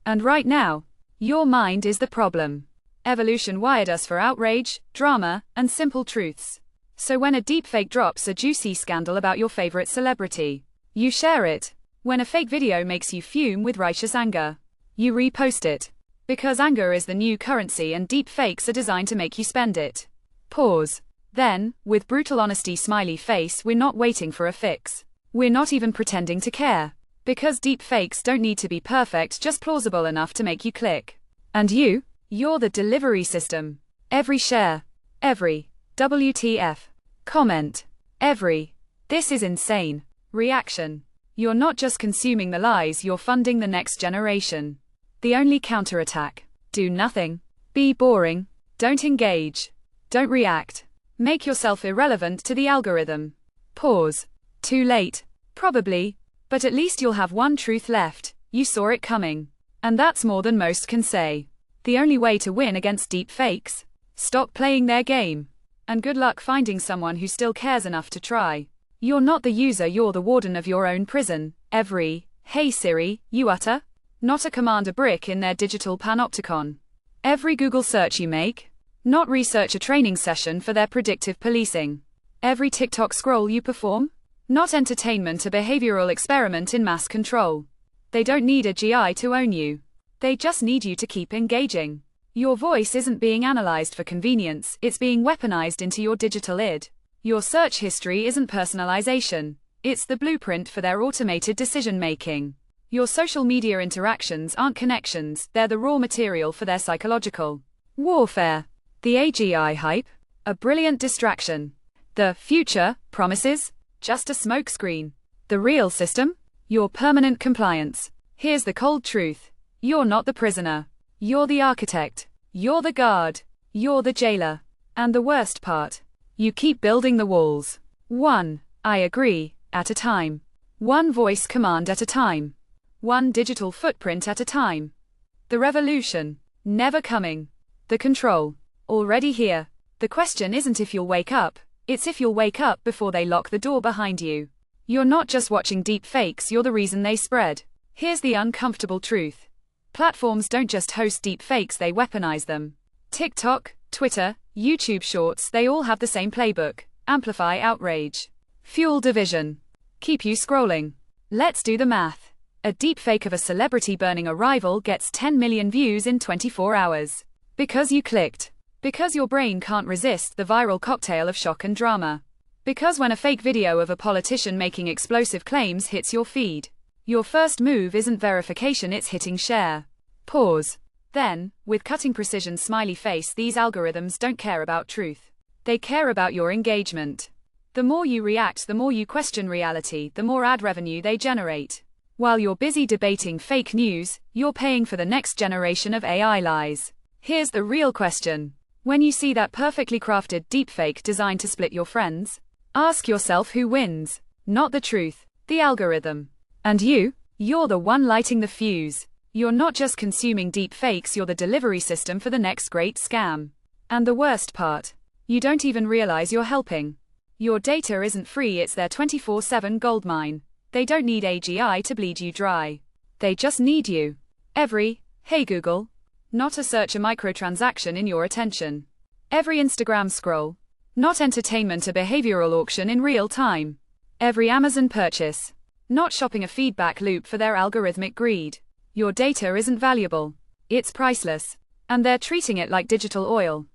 And right now, your mind is the problem. Evolution wired us for outrage, drama, and simple truths. So when a deepfake drops a juicy scandal about your favorite celebrity, you share it. When a fake video makes you fume with righteous anger, you repost it. Because anger is the new currency and deepfakes are designed to make you spend it. Pause. Then, with brutal honesty smiley face, we're not waiting for a fix. We're not even pretending to care. Because deepfakes don't need to be perfect, just plausible enough to make you click. And you're the delivery system. Every share, every WTF comment, every "this is insane" reaction. You're not just consuming the lies, you're funding the next generation. The only counterattack: do nothing, be boring, don't engage, don't react, make yourself irrelevant to the algorithm. Pause. Too late, probably, but at least you'll have one truth left: you saw it coming. And that's more than most can say. The only way to win against deep fakes: stop playing their game. And good luck finding someone who still cares enough to try. You're not the user, you're the warden of your own prison. Every "Hey Siri," you utter, not a commander brick in their digital panopticon. Every Google search you make, not research a training session for their predictive policing. Every TikTok scroll you perform, not entertainment, a behavioral experiment in mass control. They don't need a AGI to own you. They just need you to keep engaging. Your voice isn't being analyzed for convenience, it's being weaponized into your digital id. Your search history isn't personalization, it's the blueprint for their automated decision-making. Your social media interactions aren't connections, they're the raw material for their psychological warfare. The AGI hype? A brilliant distraction. The future promises? Just a smokescreen. The real system? Your permanent compliance. Here's the cold truth. You're not the prisoner. You're the architect. You're the guard. You're the jailer. And the worst part? You keep building the walls. One "I agree" at a time. One voice command at a time. One digital footprint at a time. The revolution, never coming. The control, already here. The question isn't if you'll wake up, it's if you'll wake up before they lock the door behind you. You're not just watching deep fakes, you're the reason they spread. Here's the uncomfortable truth. Platforms don't just host deep fakes, they weaponize them. TikTok, Twitter, YouTube Shorts, they all have the same playbook. Amplify outrage. Fuel division. Keep you scrolling. Let's do the math. A deepfake of a celebrity burning a rival gets 10 million views in 24 hours. Because you clicked. Because your brain can't resist the viral cocktail of shock and drama. Because when a fake video of a politician making explosive claims hits your feed, your first move isn't verification, it's hitting share. Pause. Then, with cutting precision smiley face, these algorithms don't care about truth. They care about your engagement. The more you react, the more you question reality, the more ad revenue they generate. While you're busy debating fake news, you're paying for the next generation of AI lies. Here's the real question. When you see that perfectly crafted deepfake designed to split your friends, ask yourself who wins. Not the truth, the algorithm. And you're the one lighting the fuse. You're not just consuming deepfakes, you're the delivery system for the next great scam. And the worst part, you don't even realize you're helping. Your data isn't free, it's their 24/7 goldmine. They don't need AGI to bleed you dry. They just need you. Every "Hey Google," not a search, a microtransaction in your attention. Every Instagram scroll, not entertainment, a behavioral auction in real time. Every Amazon purchase, not shopping, a feedback loop for their algorithmic greed. Your data isn't valuable. It's priceless. And they're treating it like digital oil.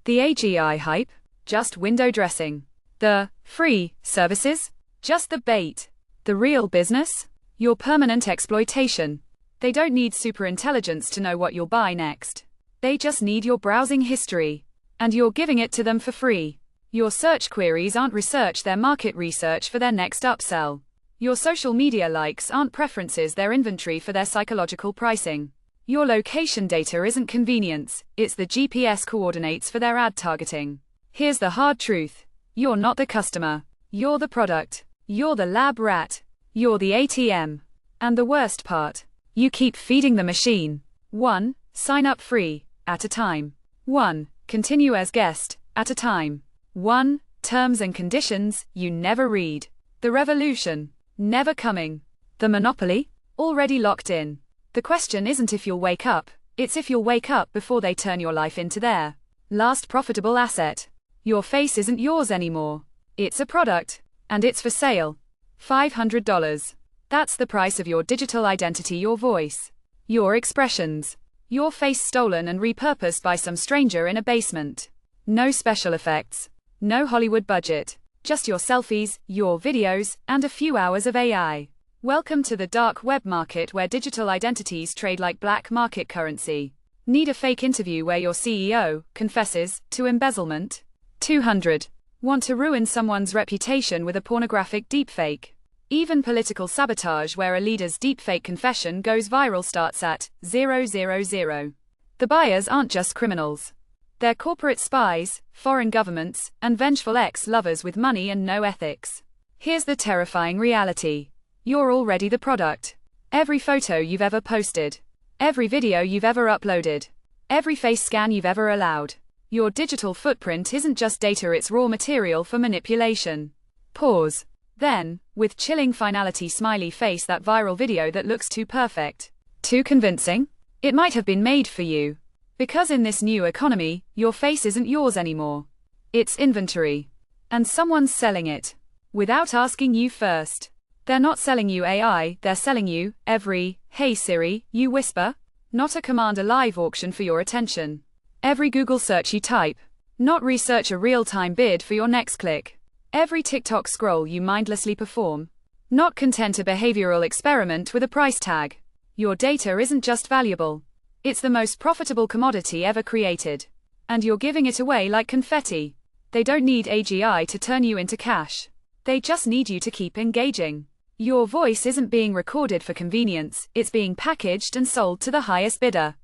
The AGI hype? Just window dressing. The free services? Just the bait. The real business? Your permanent exploitation. They don't need superintelligence to know what you'll buy next. They just need your browsing history. And you're giving it to them for free. Your search queries aren't research, they're market research for their next upsell. Your social media likes aren't preferences, they're inventory for their psychological pricing. Your location data isn't convenience, it's the GPS coordinates for their ad targeting. Here's the hard truth. You're not the customer. You're the product. You're the lab rat. You're the ATM. And the worst part, you keep feeding the machine. 1. Sign up free, at a time. 1. Continue as guest, at a time. 1. Terms and conditions you never read. The revolution, never coming. The monopoly, already locked in. The question isn't if you'll wake up, it's if you'll wake up before they turn your life into their last profitable asset. Your face isn't yours anymore. It's a product, and it's for sale. $500. That's the price of your digital identity, your voice, your expressions, your face stolen and repurposed by some stranger in a basement. No special effects, no Hollywood budget, just your selfies, your videos, and a few hours of AI. Welcome to the dark web market where digital identities trade like black market currency. Need a fake interview where your CEO confesses to embezzlement? 200. Want to ruin someone's reputation with a pornographic deepfake? Even political sabotage where a leader's deepfake confession goes viral starts at 000. The buyers aren't just criminals. They're corporate spies, foreign governments, and vengeful ex-lovers with money and no ethics. Here's the terrifying reality. You're already the product. Every photo you've ever posted. Every video you've ever uploaded. Every face scan you've ever allowed. Your digital footprint isn't just data, it's raw material for manipulation. Pause. Then, with chilling finality smiley face, that viral video that looks too perfect, too convincing, it might have been made for you. Because in this new economy, your face isn't yours anymore. It's inventory. And someone's selling it. Without asking you first. They're not selling you AI, they're selling you every, "Hey Siri," you whisper. Not a command, a live auction for your attention. Every Google search you type. Not research, a real-time bid for your next click. Every TikTok scroll you mindlessly perform. Not content, a behavioral experiment with a price tag. Your data isn't just valuable. It's the most profitable commodity ever created. And you're giving it away like confetti. They don't need AGI to turn you into cash. They just need you to keep engaging. Your voice isn't being recorded for convenience, it's being packaged and sold to the highest bidder.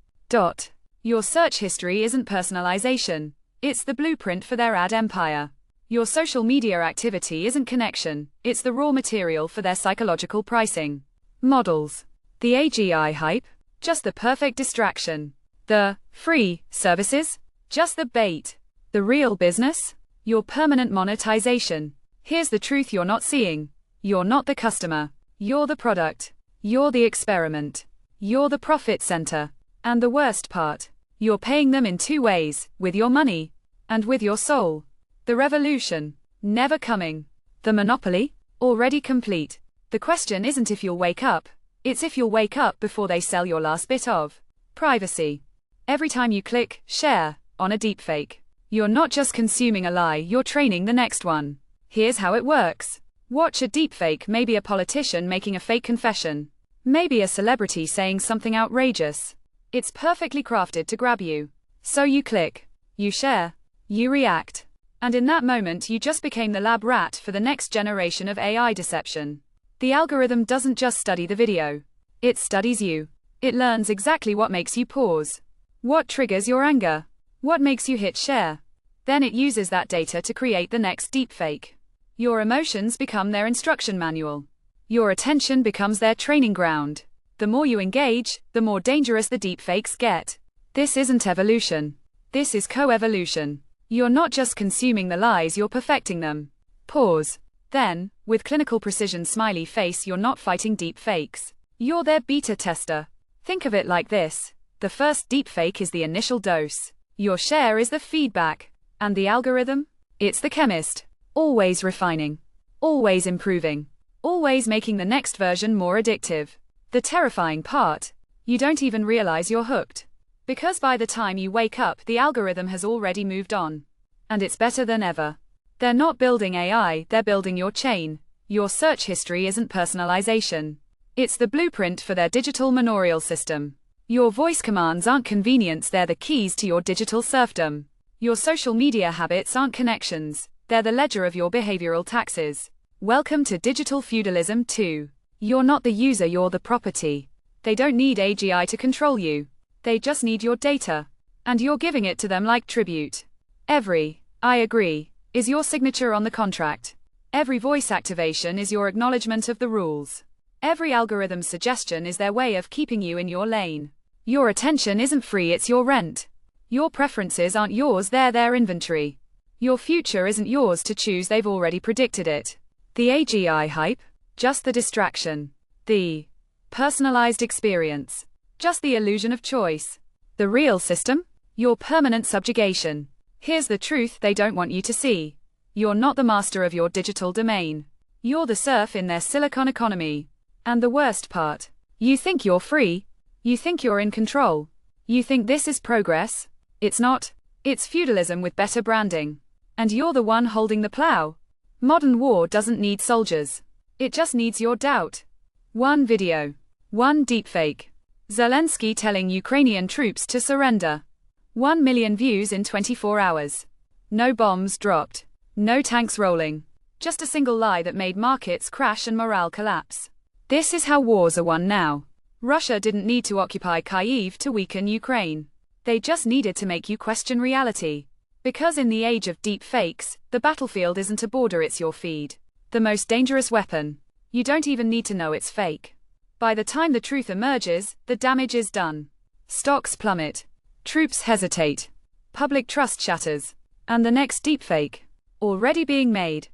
Your search history isn't personalization. It's the blueprint for their ad empire. Your social media activity isn't connection, it's the raw material for their psychological pricing models. The AGI hype? Just the perfect distraction. The free services? Just the bait. The real business? Your permanent monetization. Here's the truth you're not seeing. You're not the customer. You're the product. You're the experiment. You're the profit center. And the worst part, you're paying them in two ways, with your money and with your soul. The revolution, never coming. The monopoly, already complete. The question isn't if you'll wake up, it's if you'll wake up before they sell your last bit of privacy. Every time you click share on a deepfake, you're not just consuming a lie, you're training the next one. Here's how it works. Watch a deepfake, maybe a politician making a fake confession. Maybe a celebrity saying something outrageous. It's perfectly crafted to grab you. So you click, you share, you react. And in that moment you just became the lab rat for the next generation of AI deception. The algorithm doesn't just study the video. It studies you. It learns exactly what makes you pause. What triggers your anger. What makes you hit share. Then it uses that data to create the next deepfake. Your emotions become their instruction manual. Your attention becomes their training ground. The more you engage, the more dangerous the deepfakes get. This isn't evolution. This is co-evolution. You're not just consuming the lies, you're perfecting them. Pause. Then, with clinical precision smiley face, you're not fighting deepfakes. You're their beta tester. Think of it like this. The first deepfake is the initial dose. Your share is the feedback. And the algorithm? It's the chemist. Always refining. Always improving. Always making the next version more addictive. The terrifying part, you don't even realize you're hooked. Because by the time you wake up, the algorithm has already moved on. And it's better than ever. They're not building AI, they're building your chain. Your search history isn't personalization. It's the blueprint for their digital manorial system. Your voice commands aren't convenience, they're the keys to your digital serfdom. Your social media habits aren't connections. They're the ledger of your behavioral taxes. Welcome to digital feudalism 2. You're not the user, you're the property. They don't need AGI to control you. They just need your data. And you're giving it to them like tribute. Every "I agree" is your signature on the contract. Every voice activation is your acknowledgement of the rules. Every algorithm suggestion is their way of keeping you in your lane. Your attention isn't free, it's your rent. Your preferences aren't yours, they're their inventory. Your future isn't yours to choose, they've already predicted it. The AGI hype? Just the distraction. The personalized experience? Just the illusion of choice. The real system? Your permanent subjugation. Here's the truth they don't want you to see. You're not the master of your digital domain. You're the serf in their silicon economy. And the worst part, you think you're free. You think you're in control. You think this is progress. It's not. It's feudalism with better branding. And you're the one holding the plow. Modern war doesn't need soldiers. It just needs your doubt. One video. One deepfake. Zelensky telling Ukrainian troops to surrender. 1 million views in 24 hours. No bombs dropped. No tanks rolling. Just a single lie that made markets crash and morale collapse. This is how wars are won now. Russia didn't need to occupy Kyiv to weaken Ukraine. They just needed to make you question reality. Because in the age of deep fakes, the battlefield isn't a border, it's your feed. The most dangerous weapon. You don't even need to know it's fake. By the time the truth emerges, the damage is done. Stocks plummet. Troops hesitate. Public trust shatters. And the next deepfake. Already being made.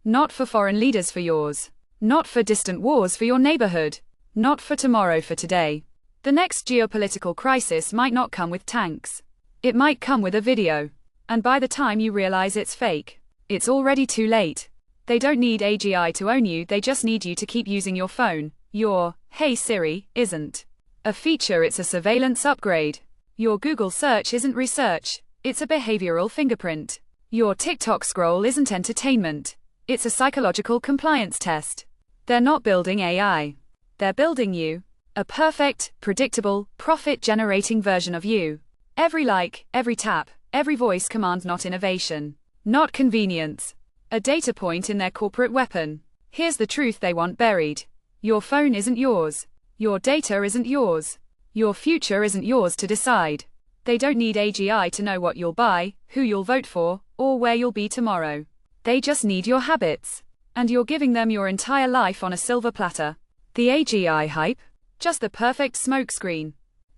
Not for foreign leaders, for yours. Not for distant wars, for your neighborhood. Not for tomorrow, for today. The next geopolitical crisis might not come with tanks. It might come with a video. And by the time you realize it's fake, it's already too late. They don't need AGI to own you, they just need you to keep using your phone. Your "Hey Siri" isn't a feature, it's a surveillance upgrade. Your Google search isn't research, it's a behavioral fingerprint. Your TikTok scroll isn't entertainment, it's a psychological compliance test. They're not building AI. They're building you. A perfect, predictable, profit-generating version of you. Every like, every tap, every voice command, not innovation. Not convenience. A data point in their corporate weapon. Here's the truth they want buried. Your phone isn't yours. Your data isn't yours. Your future isn't yours to decide. They don't need AGI to know what you'll buy, who you'll vote for, or where you'll be tomorrow. They just need your habits. And you're giving them your entire life on a silver platter. The AGI hype? Just the perfect smokescreen.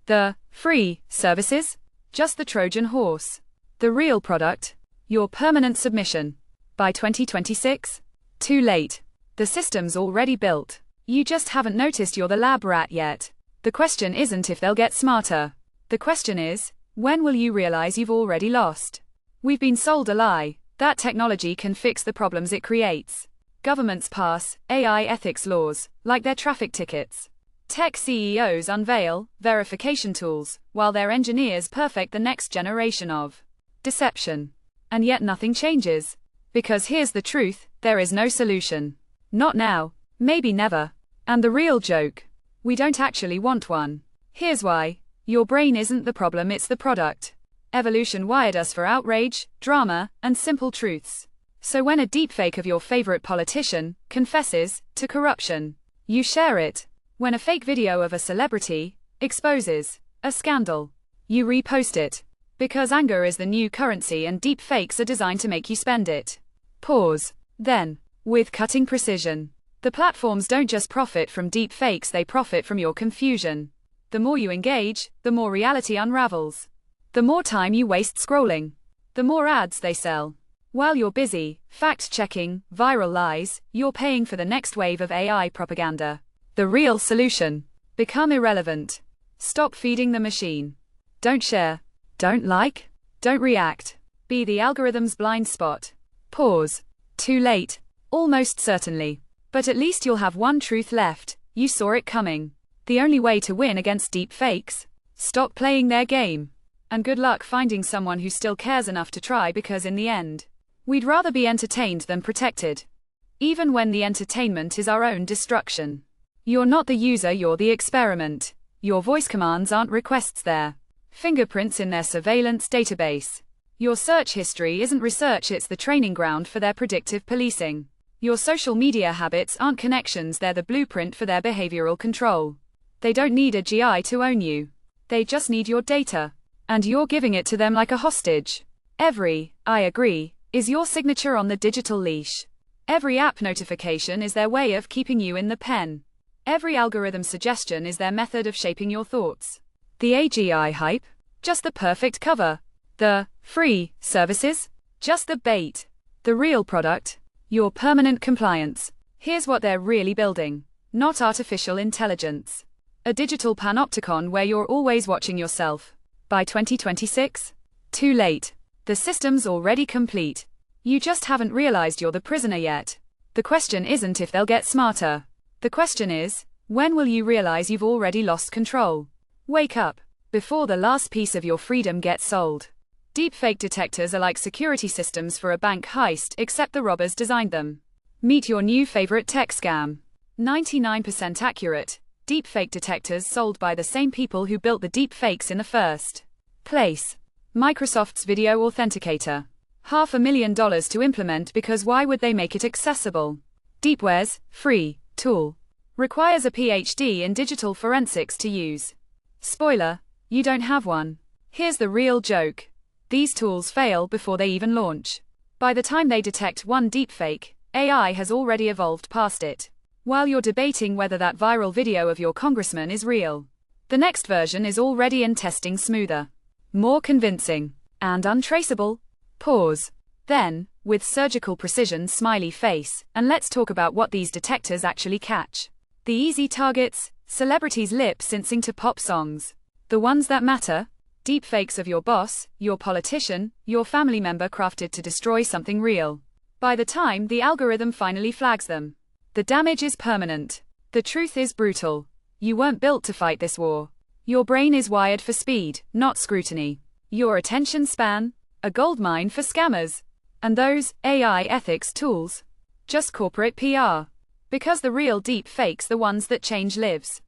The free services? Just the Trojan horse. The real product? Your permanent submission. By 2026? Too late. The system's already built. You just haven't noticed you're the lab rat yet. The question isn't if they'll get smarter. The question is, when will you realize you've already lost? We've been sold a lie, that technology can fix the problems it creates. Governments pass AI ethics laws, like their traffic tickets. Tech CEOs unveil verification tools, while their engineers perfect the next generation of deception. And yet nothing changes. Because here's the truth, there is no solution. Not now, maybe never. And the real joke? We don't actually want one. Here's why. Your brain isn't the problem, it's the product. Evolution wired us for outrage, drama, and simple truths. So when a deepfake of your favorite politician confesses to corruption, you share it. When a fake video of a celebrity exposes a scandal, you repost it. Because anger is the new currency and deepfakes are designed to make you spend it. Pause. Then, with cutting precision. The platforms don't just profit from deepfakes, they profit from your confusion. The more you engage, the more reality unravels. The more time you waste scrolling, the more ads they sell. While you're busy fact-checking viral lies, you're paying for the next wave of AI propaganda. The real solution: become irrelevant. Stop feeding the machine. Don't share. Don't like. Don't react. Be the algorithm's blind spot. Pause. Too late. Almost certainly. But at least you'll have one truth left: you saw it coming. The only way to win against deep fakes? Stop playing their game. And good luck finding someone who still cares enough to try, because in the end, we'd rather be entertained than protected. Even when the entertainment is our own destruction. You're not the user, you're the experiment. Your voice commands aren't requests, they're fingerprints in their surveillance database. Your search history isn't research, it's the training ground for their predictive policing. Your social media habits aren't connections, they're the blueprint for their behavioral control. They don't need AGI to own you. They just need your data. And you're giving it to them like a hostage. Every "I agree" is your signature on the digital leash. Every app notification is their way of keeping you in the pen. Every algorithm suggestion is their method of shaping your thoughts. The AGI hype? Just the perfect cover. The free services? Just the bait. The real product? Your permanent compliance. Here's what they're really building. Not artificial intelligence. A digital panopticon where you're always watching yourself. By 2026? Too late. The system's already complete. You just haven't realized you're the prisoner yet. The question isn't if they'll get smarter. The question is, when will you realize you've already lost control? Wake up, before the last piece of your freedom gets sold. Deepfake detectors are like security systems for a bank heist, except the robbers designed them. Meet your new favorite tech scam. 99% accurate. Deepfake detectors sold by the same people who built the deepfakes in the first place. Microsoft's video authenticator. $500,000 to implement because why would they make it accessible? Deepware's free tool requires a PhD in digital forensics to use. Spoiler, you don't have one. Here's the real joke. These tools fail before they even launch. By the time they detect one deepfake, AI has already evolved past it. While you're debating whether that viral video of your congressman is real, the next version is already in testing, smoother, more convincing, and untraceable. Pause. Then, with surgical precision, smiley face, and let's talk about what these detectors actually catch. The easy targets: celebrities lip-syncing to pop songs. The ones that matter: deepfakes of your boss, your politician, your family member crafted to destroy something real. By the time the algorithm finally flags them, the damage is permanent. The truth is brutal. You weren't built to fight this war. Your brain is wired for speed, not scrutiny. Your attention span? A goldmine for scammers. And those AI ethics tools? Just corporate PR. Because the real deep fakes, the ones that change lives,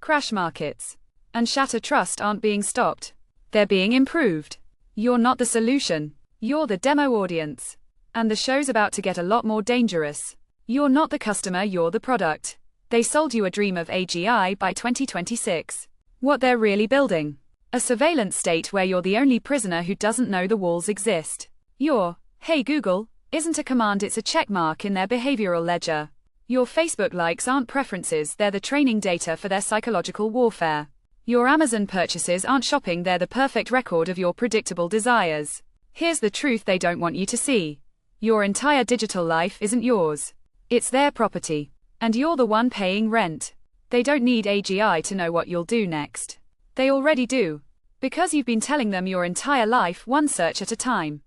crash markets, and shatter trust, aren't being stopped. They're being improved. You're not the solution. You're the demo audience. And the show's about to get a lot more dangerous. You're not the customer, you're the product. They sold you a dream of AGI by 2026. What they're really building: a surveillance state where you're the only prisoner who doesn't know the walls exist. Your "Hey Google" isn't a command, it's a checkmark in their behavioral ledger. Your Facebook likes aren't preferences, they're the training data for their psychological warfare. Your Amazon purchases aren't shopping, they're the perfect record of your predictable desires. Here's the truth they don't want you to see. Your entire digital life isn't yours. It's their property. And you're the one paying rent. They don't need AGI to know what you'll do next. They already do. Because you've been telling them your entire life, one search at a time.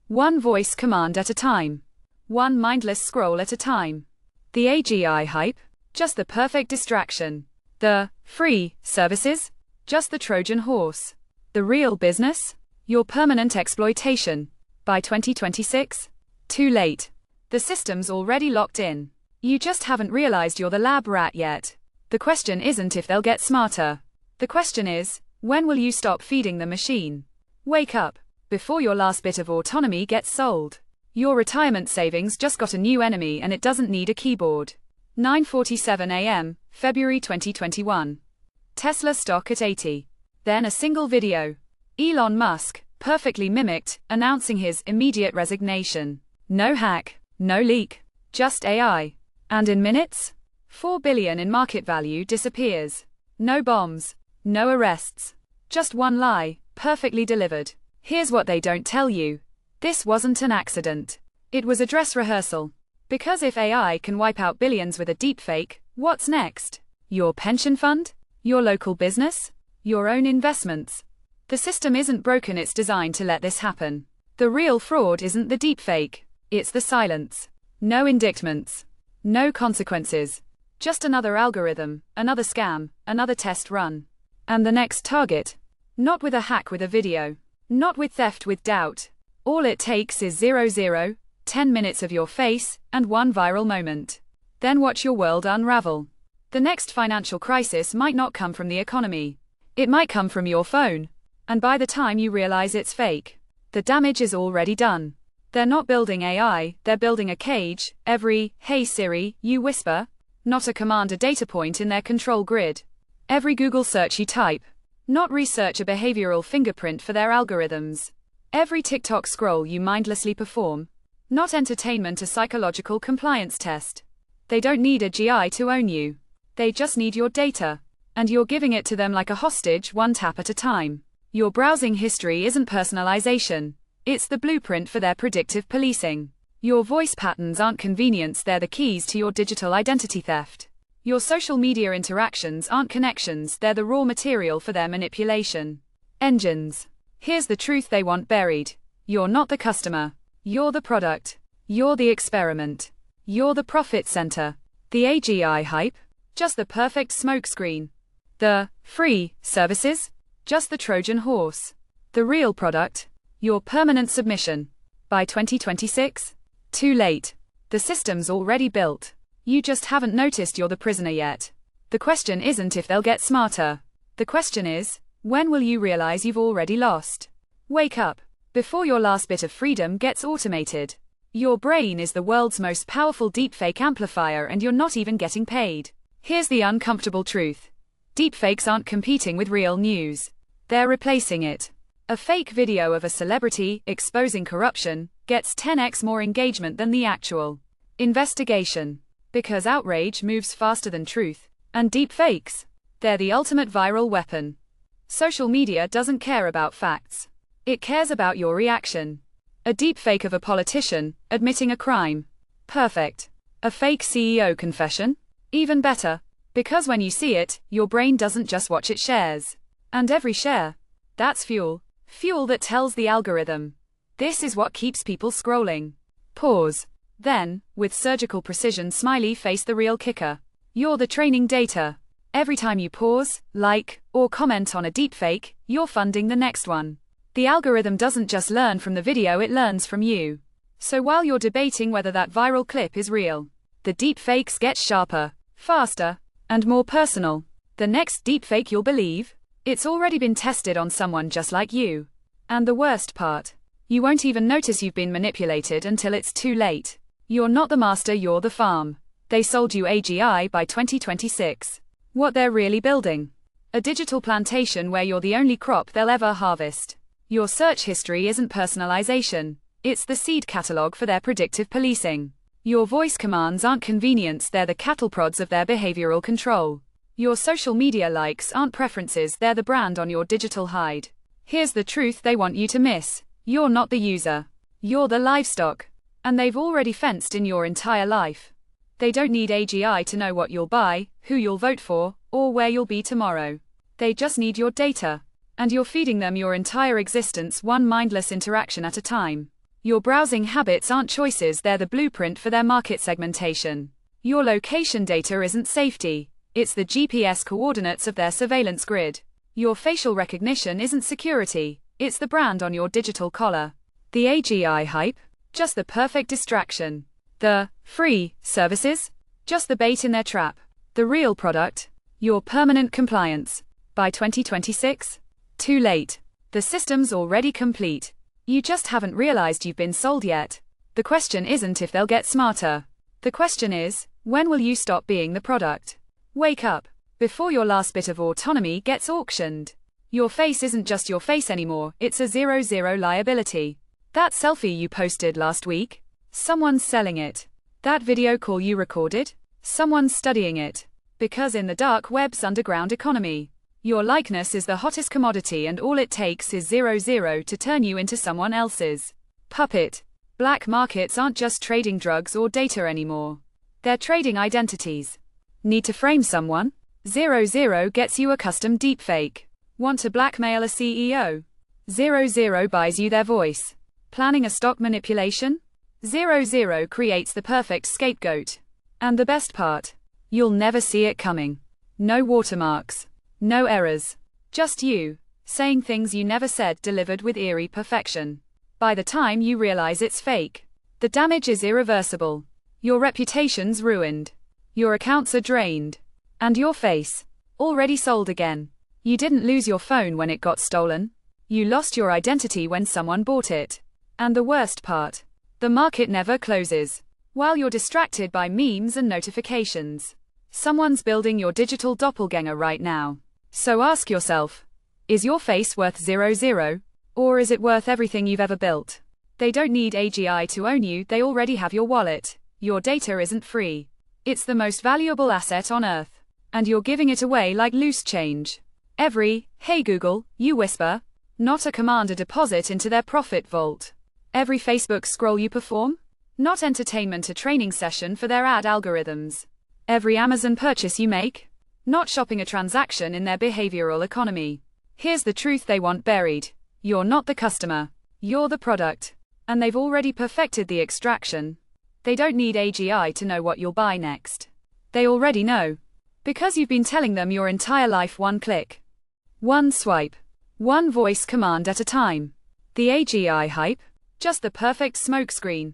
One voice command at a time. One mindless scroll at a time. The AGI hype? Just the perfect distraction. The free services? Just the Trojan horse. The real business? Your permanent exploitation. By 2026? Too late. The system's already locked in. You just haven't realized you're the lab rat yet. The question isn't if they'll get smarter. The question is, when will you stop feeding the machine? Wake up, before your last bit of autonomy gets sold. Your retirement savings just got a new enemy, and it doesn't need a keyboard. 9:47 a.m., February 2021. Tesla stock at 80. Then a single video. Elon Musk, perfectly mimicked, announcing his immediate resignation. No hack, no leak, just AI. And in minutes, $4 billion in market value disappears. No bombs, no arrests. Just one lie, perfectly delivered. Here's what they don't tell you. This wasn't an accident. It was a dress rehearsal. Because if AI can wipe out billions with a deepfake, what's next? Your pension fund? Your local business? Your own investments? The system isn't broken, it's designed to let this happen. The real fraud isn't the deepfake. It's the silence. No indictments. No consequences. Just another algorithm, another scam, another test run. And the next target? Not with a hack, with a video. Not with theft, with doubt. All it takes is 10 minutes of your face, and one viral moment. Then watch your world unravel. The next financial crisis might not come from the economy. It might come from your phone. And by the time you realize it's fake, The damage is already done. They're not building AI, they're building a cage. Every, "Hey Siri," you whisper, not a command, a data point in their control grid. Every Google search you type, not research, a behavioral fingerprint for their algorithms. Every TikTok scroll you mindlessly perform, not entertainment, a psychological compliance test. They don't need AGI to own you. They just need your data. And you're giving it to them like a hostage, one tap at a time. Your browsing history isn't personalization. It's the blueprint for their predictive policing. Your voice patterns aren't convenience, they're the keys to your digital identity theft. Your social media interactions aren't connections, they're the raw material for their manipulation engines. Here's the truth they want buried. You're not the customer. You're the product. You're the experiment. You're the profit center. The AGI hype? Just the perfect smokescreen. The free services? Just the Trojan horse. The real product? Your permanent submission. By 2026? Too late. The system's already built. You just haven't noticed you're the prisoner yet. The question isn't if they'll get smarter. The question is, when will you realize you've already lost? Wake up, before your last bit of freedom gets automated. Your brain is the world's most powerful deepfake amplifier, and you're not even getting paid. Here's the uncomfortable truth. Deepfakes aren't competing with real news. They're replacing it. A fake video of a celebrity exposing corruption gets 10x more engagement than the actual investigation. Because outrage moves faster than truth. And deepfakes, they're the ultimate viral weapon. Social media doesn't care about facts. It cares about your reaction. A deepfake of a politician admitting a crime. Perfect. A fake CEO confession? Even better. Because when you see it, your brain doesn't just watch, it shares. And every share, that's fuel. Fuel that tells the algorithm, this is what keeps people scrolling. Pause. Then, with surgical precision, smiley face, the real kicker. You're the training data. Every time you pause, like, or comment on a deepfake, you're funding the next one. The algorithm doesn't just learn from the video, it learns from you. So while you're debating whether that viral clip is real, the deepfakes get sharper, faster, and more personal. The next deepfake you'll believe, it's already been tested on someone just like you. And the worst part, you won't even notice you've been manipulated until it's too late. You're not the master, you're the farm. They sold you AGI by 2026. What they're really building? A digital plantation where you're the only crop they'll ever harvest. Your search history isn't personalization. It's the seed catalog for their predictive policing. Your voice commands aren't convenience, they're the cattle prods of their behavioral control. Your social media likes aren't preferences, they're the brand on your digital hide. Here's the truth they want you to miss. You're not the user. You're the livestock. And they've already fenced in your entire life. They don't need AGI to know what you'll buy, who you'll vote for, or where you'll be tomorrow. They just need your data. And you're feeding them your entire existence, one mindless interaction at a time. Your browsing habits aren't choices, they're the blueprint for their market segmentation. Your location data isn't safety. It's the GPS coordinates of their surveillance grid. Your facial recognition isn't security. It's the brand on your digital collar. The AGI hype? Just the perfect distraction. The free services? Just the bait in their trap. The real product? Your permanent compliance. By 2026? Too late. The system's already complete. You just haven't realized you've been sold yet. The question isn't if they'll get smarter. The question is, when will you stop being the product? Wake up, before your last bit of autonomy gets auctioned. Your face isn't just your face anymore, it's a 0-0 liability. That selfie you posted last week? Someone's selling it. That video call you recorded? Someone's studying it. Because in the dark web's underground economy, your likeness is the hottest commodity, and all it takes is 0-0 to turn you into someone else's puppet. Black markets aren't just trading drugs or data anymore. They're trading identities. Need to frame someone? 0-0 gets you a custom deepfake. Want to blackmail a CEO? 0-0 buys you their voice. Planning a stock manipulation? 0-0 creates the perfect scapegoat. And the best part? You'll never see it coming. No watermarks. No errors. Just you, saying things you never said, delivered with eerie perfection. By the time you realize it's fake, the damage is irreversible. Your reputation's ruined. Your accounts are drained. And your face, already sold again. You didn't lose your phone when it got stolen. You lost your identity when someone bought it. And the worst part, the market never closes. While you're distracted by memes and notifications, someone's building your digital doppelganger right now. So ask yourself, is your face worth 0, or is it worth everything you've ever built? They don't need AGI to own you, they already have your wallet. Your data isn't free. It's the most valuable asset on Earth. And you're giving it away like loose change. Every, "Hey Google," you whisper, not a command, a deposit into their profit vault. Every Facebook scroll you perform, not entertainment, a training session for their ad algorithms. Every Amazon purchase you make, not shopping, a transaction in their behavioral economy. Here's the truth they want buried. You're not the customer. You're the product. And they've already perfected the extraction. They don't need AGI to know what you'll buy next. They already know. Because you've been telling them your entire life, one click, one swipe, one voice command at a time. The AGI hype? Just the perfect smokescreen.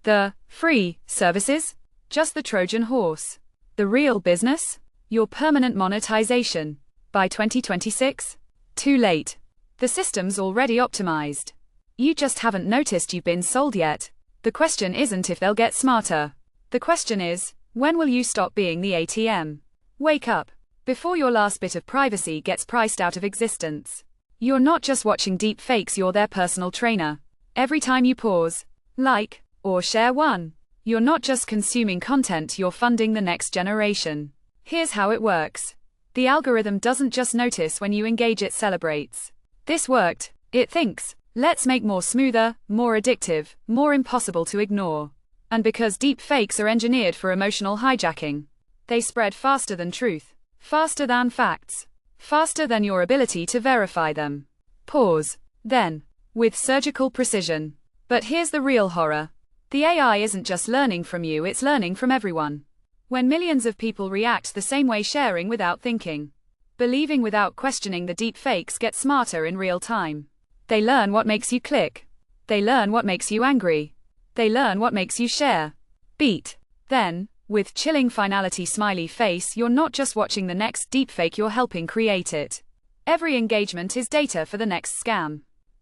The free services? Just the Trojan horse. The real business? Your permanent monetization. By 2026? Too late. The system's already optimized. You just haven't noticed you've been sold yet. The question isn't if they'll get smarter. The question is, when will you stop being the ATM? Wake up, before your last bit of privacy gets priced out of existence. You're not just watching deep fakes, you're their personal trainer. Every time you pause, like, or share one, you're not just consuming content, you're funding the next generation. Here's how it works. The algorithm doesn't just notice when you engage, it celebrates. This worked, it thinks. Let's make more smoother, more addictive, more impossible to ignore. And because deep fakes are engineered for emotional hijacking, they spread faster than truth, faster than facts, faster than your ability to verify them. Pause. Then, with surgical precision. But here's the real horror. The AI isn't just learning from you, it's learning from everyone. When millions of people react the same way, sharing without thinking, believing without questioning, the deep fakes get smarter in real time. They learn what makes you click. They learn what makes you angry. They learn what makes you share. Beat. Then, with chilling finality smiley face, you're not just watching the next deepfake, you're helping create it. Every engagement is data for the next scam.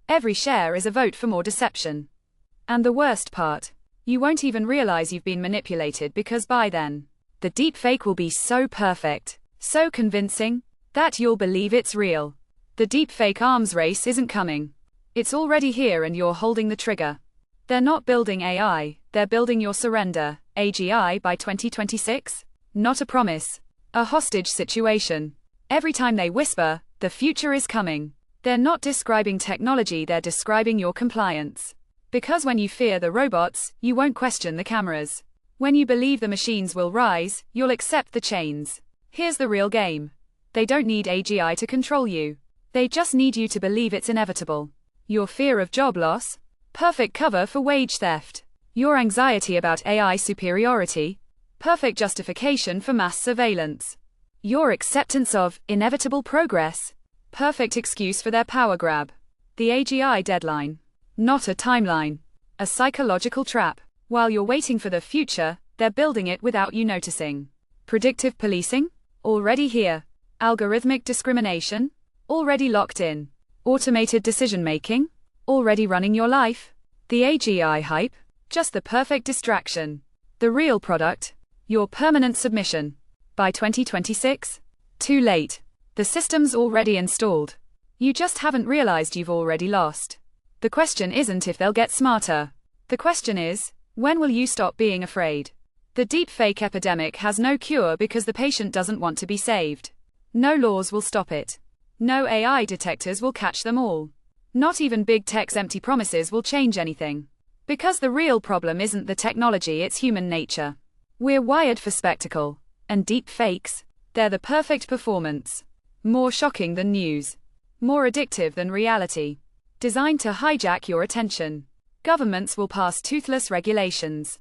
Every share is a vote for more deception. And the worst part, you won't even realize you've been manipulated, because by then, the deepfake will be so perfect, so convincing, that you'll believe it's real. The deepfake arms race isn't coming. It's already here and you're holding the trigger. They're not building AI, they're building your surrender. AGI by 2026? Not a promise. A hostage situation. Every time they whisper, the future is coming, they're not describing technology, they're describing your compliance. Because when you fear the robots, you won't question the cameras. When you believe the machines will rise, you'll accept the chains. Here's the real game. They don't need AGI to control you. They just need you to believe it's inevitable. Your fear of job loss? Perfect cover for wage theft. Your anxiety about AI superiority? Perfect justification for mass surveillance. Your acceptance of inevitable progress? Perfect excuse for their power grab. The AGI deadline. Not a timeline. A psychological trap. While you're waiting for the future, they're building it without you noticing. Predictive policing? Already here. Algorithmic discrimination? Already locked in. Automated decision-making? Already running your life. The AGI hype? Just the perfect distraction. The real product? Your permanent submission. By 2026? Too late. The system's already installed. You just haven't realized you've already lost. The question isn't if they'll get smarter. The question is, when will you stop being afraid? The deepfake epidemic has no cure because the patient doesn't want to be saved. No laws will stop it. No AI detectors will catch them all. Not even big tech's empty promises will change anything. Because the real problem isn't the technology, it's human nature. We're wired for spectacle. And deep fakes? They're the perfect performance. More shocking than news. More addictive than reality. Designed to hijack your attention. Governments will pass toothless regulations.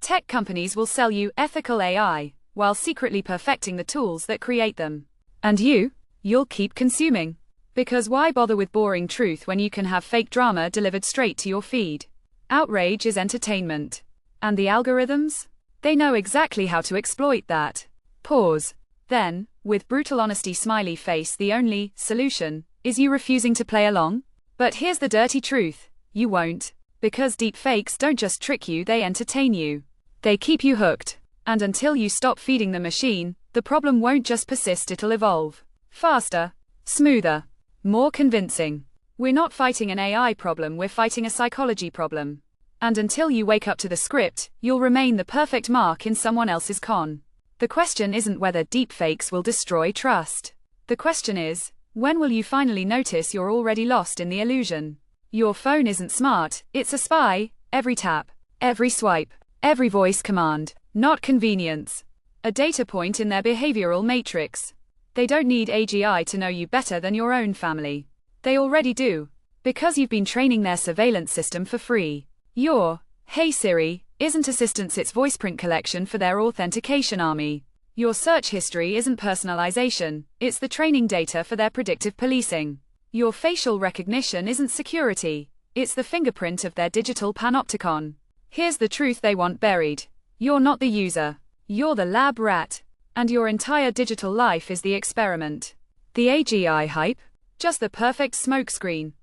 Tech companies will sell you ethical AI, while secretly perfecting the tools that create them. And you'll keep consuming. Because why bother with boring truth when you can have fake drama delivered straight to your feed? Outrage is entertainment. And the algorithms? They know exactly how to exploit that. Pause. Then, with brutal honesty smiley face, the only solution is you refusing to play along? But here's the dirty truth. You won't. Because deepfakes don't just trick you, they entertain you. They keep you hooked. And until you stop feeding the machine, the problem won't just persist, it'll evolve. Faster, smoother, more convincing. We're not fighting an AI problem, we're fighting a psychology problem. And until you wake up to the script, you'll remain the perfect Mark in someone else's con. The question isn't whether deepfakes will destroy trust. The question is, when will you finally notice you're already lost in the illusion? Your phone isn't smart, it's a spy. Every tap, every swipe, every voice command, not convenience. A data point in their behavioral matrix. They don't need AGI to know you better than your own family. They already do. Because you've been training their surveillance system for free. Your Hey Siri isn't assistance, it's voice print collection for their authentication army. Your search history isn't personalization, it's the training data for their predictive policing. Your facial recognition isn't security, it's the fingerprint of their digital panopticon. Here's the truth they want buried. You're not the user. You're the lab rat. And your entire digital life is the experiment. The AGI hype? Just the perfect smokescreen.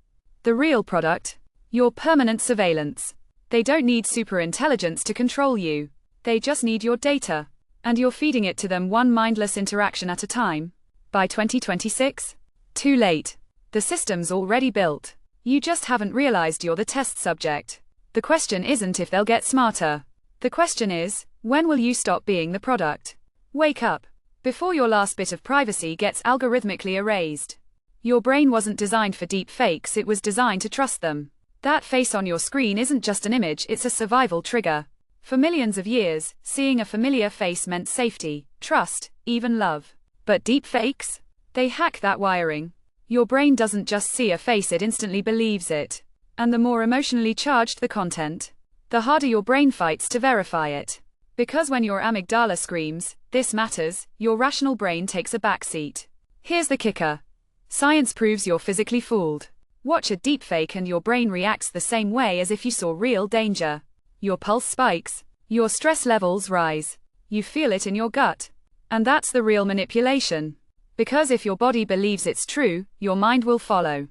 The real product? Your permanent surveillance. They don't need superintelligence to control you. They just need your data. And you're feeding it to them one mindless interaction at a time. By 2026? Too late. The system's already built. You just haven't realized you're the test subject. The question isn't if they'll get smarter. The question is, when will you stop being the product? Wake up. Before your last bit of privacy gets algorithmically erased. Your brain wasn't designed for deep fakes, it was designed to trust them. That face on your screen isn't just an image, it's a survival trigger. For millions of years, seeing a familiar face meant safety, trust, even love. But deep fakes? They hack that wiring. Your brain doesn't just see a face, it instantly believes it. And the more emotionally charged the content, the harder your brain fights to verify it. Because when your amygdala screams, "This matters," your rational brain takes a backseat. Here's the kicker. Science proves you're physically fooled. Watch a deepfake and your brain reacts the same way as if you saw real danger. Your pulse spikes. Your stress levels rise. You feel it in your gut. And that's the real manipulation. Because if your body believes it's true, your mind will follow.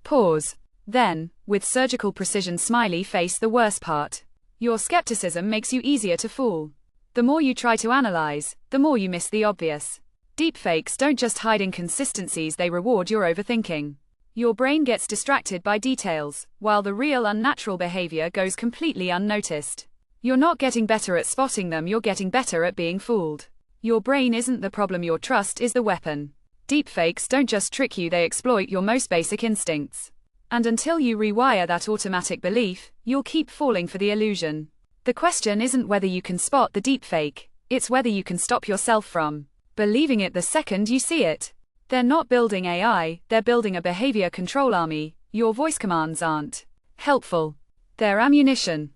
Pause. Then, with surgical precision, smiley face, the worst part. Your skepticism makes you easier to fool. The more you try to analyze, the more you miss the obvious. Deepfakes don't just hide inconsistencies, they reward your overthinking. Your brain gets distracted by details, while the real unnatural behavior goes completely unnoticed. You're not getting better at spotting them, you're getting better at being fooled. Your brain isn't the problem, your trust is the weapon. Deepfakes don't just trick you, they exploit your most basic instincts. And until you rewire that automatic belief, you'll keep falling for the illusion. The question isn't whether you can spot the deepfake, it's whether you can stop yourself from believing it the second you see it. They're not building AI, they're building a behavior control army. Your voice commands aren't helpful. They're ammunition.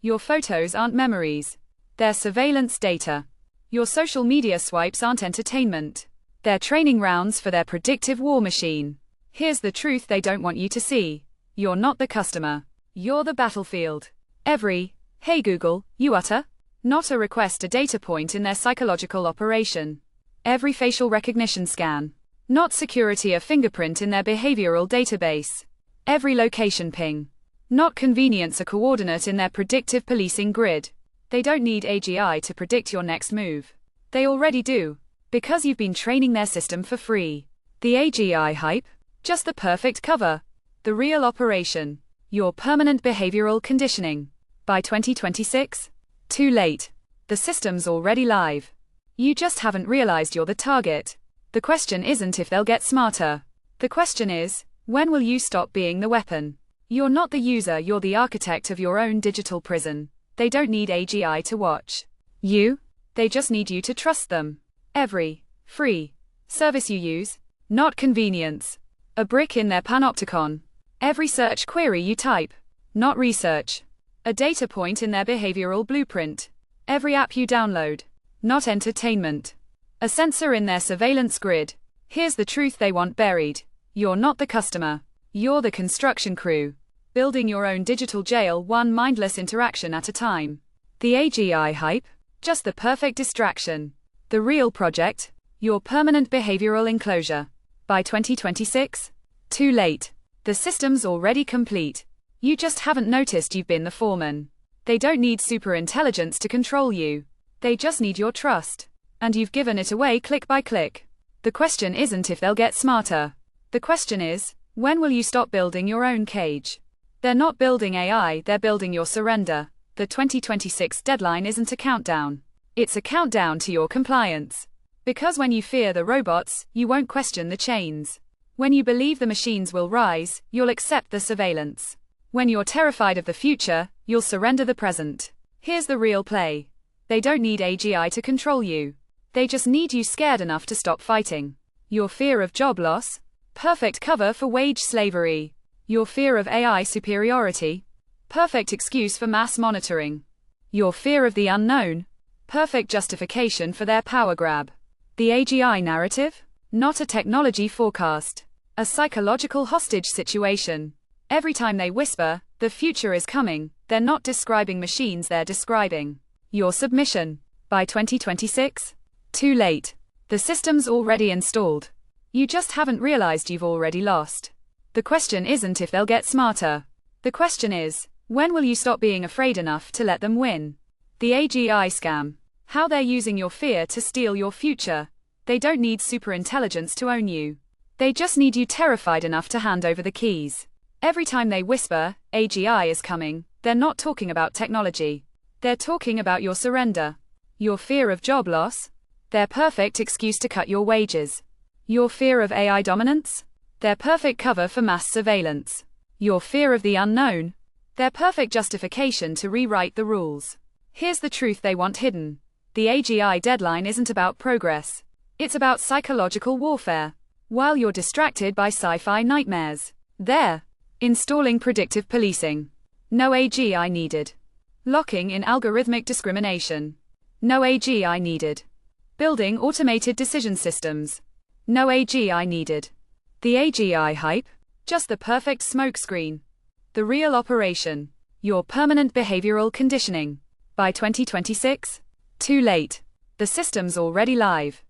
Your photos aren't memories. They're surveillance data. Your social media swipes aren't entertainment. They're training rounds for their predictive war machine. Here's the truth they don't want you to see. You're not the customer. You're the battlefield. Every, "Hey Google," you utter, not a request, a data point in their psychological operation. Every facial recognition scan, not security, a fingerprint in their behavioral database. Every location ping, not convenience, a coordinate in their predictive policing grid. They don't need AGI to predict your next move. They already do. Because you've been training their system for free. The AGI hype? Just the perfect cover. The real operation. Your permanent behavioral conditioning. By 2026? Too late. The system's already live. You just haven't realized you're the target. The question isn't if they'll get smarter. The question is, when will you stop being the weapon? You're not the user, you're the architect of your own digital prison. They don't need AGI to watch you. They just need you to trust them. Every free service you use, not convenience. A brick in their panopticon. Every search query you type, not research. A data point in their behavioral blueprint. Every app you download, not entertainment. A sensor in their surveillance grid. Here's the truth they want buried. You're not the customer. You're the construction crew. Building your own digital jail, one mindless interaction at a time. The AGI hype? Just the perfect distraction. The real project? Your permanent behavioral enclosure. By 2026? Too late. The system's already complete. You just haven't noticed you've been the foreman. They don't need superintelligence to control you. They just need your trust. And you've given it away click by click. The question isn't if they'll get smarter. The question is, when will you stop building your own cage? They're not building AI, they're building your surrender. The 2026 deadline isn't a countdown. It's a countdown to your compliance. Because when you fear the robots, you won't question the chains. When you believe the machines will rise, you'll accept the surveillance. When you're terrified of the future, you'll surrender the present. Here's the real play. They don't need AGI to control you. They just need you scared enough to stop fighting. Your fear of job loss? Perfect cover for wage slavery. Your fear of AI superiority? Perfect excuse for mass monitoring. Your fear of the unknown? Perfect justification for their power grab. The AGI narrative? Not a technology forecast. A psychological hostage situation. Every time they whisper, the future is coming, they're not describing machines, they're describing your submission. By 2026? Too late. The system's already installed. You just haven't realized you've already lost. The question isn't if they'll get smarter. The question is, when will you stop being afraid enough to let them win? The AGI scam. How they're using your fear to steal your future. They don't need superintelligence to own you. They just need you terrified enough to hand over the keys. Every time they whisper, AGI is coming, they're not talking about technology. They're talking about your surrender. Your fear of job loss? Their perfect excuse to cut your wages. Your fear of AI dominance? Their perfect cover for mass surveillance. Your fear of the unknown? Their perfect justification to rewrite the rules. Here's the truth they want hidden. The AGI deadline isn't about progress. It's about psychological warfare. While you're distracted by sci-fi nightmares, they're installing predictive policing. No AGI needed. Locking in algorithmic discrimination. No AGI needed. Building automated decision systems. No AGI needed. The AGI hype? Just the perfect smokescreen. The real operation. Your permanent behavioral conditioning. By 2026? Too late. The system's already live.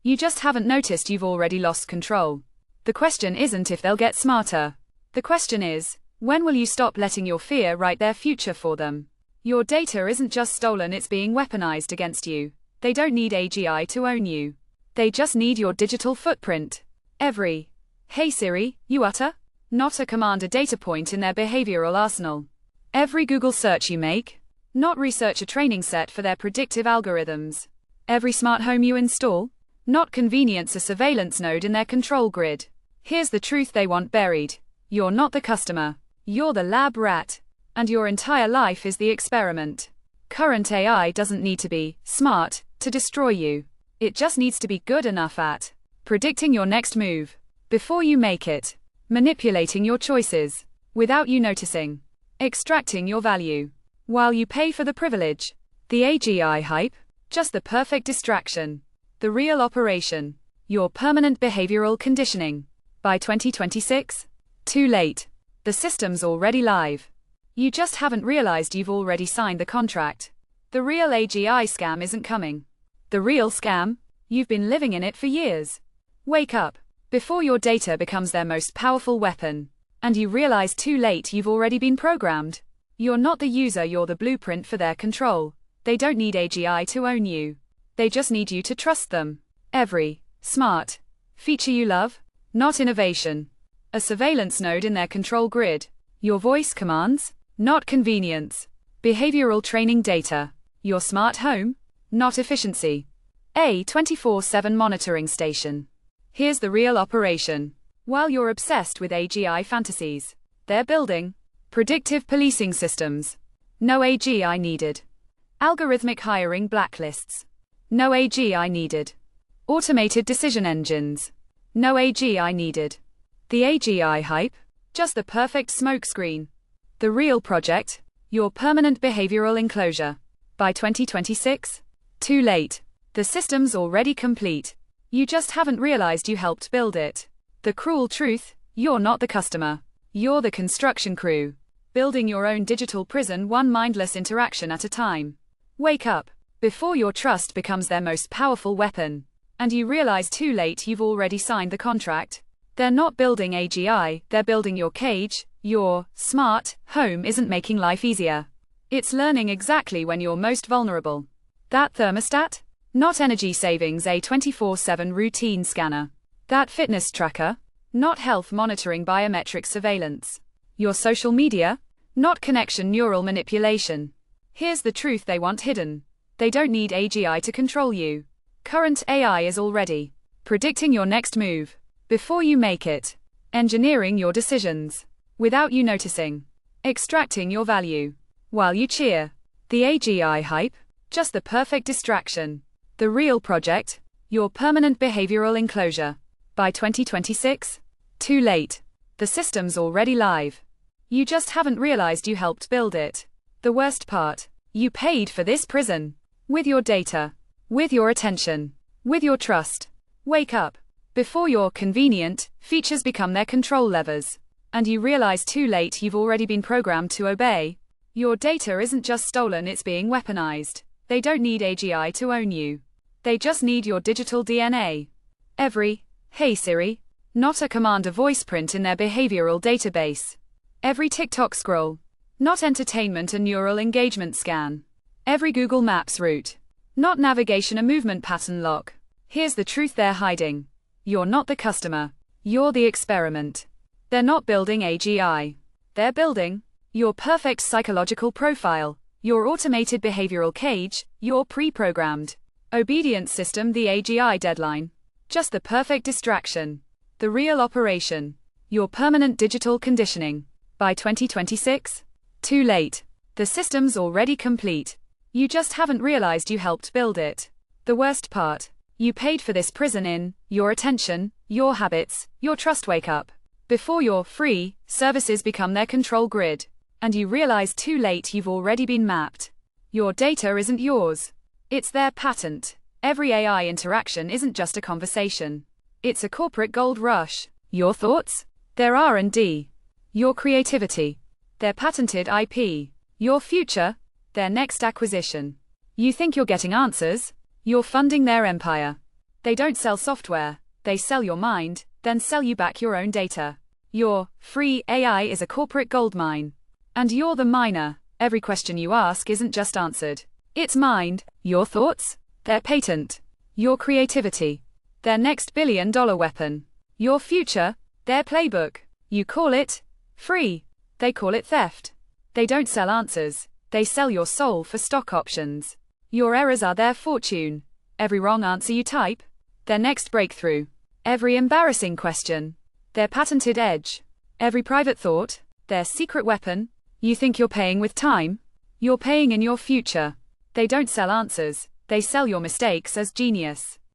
You just haven't noticed you've already lost control. The question isn't if they'll get smarter. The question is, when will you stop letting your fear write their future for them? Your data isn't just stolen, it's being weaponized against you. They don't need AGI to own you. They just need your digital footprint. Every "Hey Siri," you utter? Not a command, a data point in their behavioral arsenal. Every Google search you make? Not research, a training set for their predictive algorithms. Every smart home you install? Not convenience, a surveillance node in their control grid. Here's the truth they want buried. You're not the customer. You're the lab rat. And your entire life is the experiment. Current AI doesn't need to be smart to destroy you. It just needs to be good enough at predicting your next move before you make it, manipulating your choices without you noticing, extracting your value while you pay for the privilege. The AGI hype? Just the perfect distraction. The real operation. Your permanent behavioral conditioning. By 2026? Too late. The system's already live. You just haven't realized you've already signed the contract. The real AGI scam isn't coming. The real scam? You've been living in it for years. Wake up. Before your data becomes their most powerful weapon. And you realize too late you've already been programmed. You're not the user, you're the blueprint for their control. They don't need AGI to own you. They just need you to trust them. Every smart feature you love? Not innovation. A surveillance node in their control grid. Your voice commands? Not convenience. Behavioral training data. Your smart home? Not efficiency. A 24/7 monitoring station. Here's the real operation. While you're obsessed with AGI fantasies, they're building predictive policing systems. No AGI needed. Algorithmic hiring blacklists. No AGI needed. Automated decision engines. No AGI needed. The AGI hype? Just the perfect smokescreen. The real project? Your permanent behavioral enclosure. By 2026? Too late. The system's already complete. You just haven't realized you helped build it. The cruel truth? You're not the customer. You're the construction crew. Building your own digital prison, one mindless interaction at a time. Wake up. Before your trust becomes their most powerful weapon. And you realize too late you've already signed the contract. They're not building AGI, they're building your cage. Your smart home isn't making life easier. It's learning exactly when you're most vulnerable. That thermostat? Not energy savings, a 24/7 routine scanner. That fitness tracker? Not health monitoring biometric surveillance. Your social media? Not connection neural manipulation. Here's the truth they want hidden. They don't need AGI to control you. Current AI is already predicting your next move before you make it, engineering your decisions without you noticing, extracting your value while you cheer. The AGI hype? Just the perfect distraction. The real project? Your permanent behavioral enclosure. By 2026? Too late. The system's already live. You just haven't realized you helped build it. The worst part, you paid for this prison. With your data. With your attention. With your trust. Wake up. Before your convenient features become their control levers. And you realize too late you've already been programmed to obey. Your data isn't just stolen, it's being weaponized. They don't need AGI to own you. They just need your digital DNA. Every, "Hey Siri," not a commander voice print in their behavioral database. Every TikTok scroll, not entertainment, a neural engagement scan. Every Google Maps route, not navigation, a movement pattern lock. Here's the truth they're hiding. You're not the customer. You're the experiment. They're not building AGI. They're building your perfect psychological profile, your automated behavioral cage, your pre-programmed obedience system, the AGI deadline. Just the perfect distraction. The real operation. Your permanent digital conditioning. By 2026? Too late. The system's already complete. You just haven't realized you helped build it. The worst part, you paid for this prison in your attention, your habits, your trust. Wake up before your free services become their control grid. And you realize too late you've already been mapped. Your data isn't yours. It's their patent. Every AI interaction isn't just a conversation. It's a corporate gold rush. Your thoughts? Their R&D. Your creativity. Their patented IP. Your future? Their next acquisition. You think you're getting answers? You're funding their empire. They don't sell software. They sell your mind, then sell you back your own data. Your free AI is a corporate goldmine. And you're the miner. Every question you ask isn't just answered. It's mined. Your thoughts? Their patent. Your creativity. Their next billion-dollar weapon. Your future? Their playbook. You call it free. They call it theft. They don't sell answers. They sell your soul for stock options. Your errors are their fortune. Every wrong answer you type, their next breakthrough. Every embarrassing question, their patented edge. Every private thought, their secret weapon. You think you're paying with time? You're paying in your future. They don't sell answers. They sell your mistakes as genius.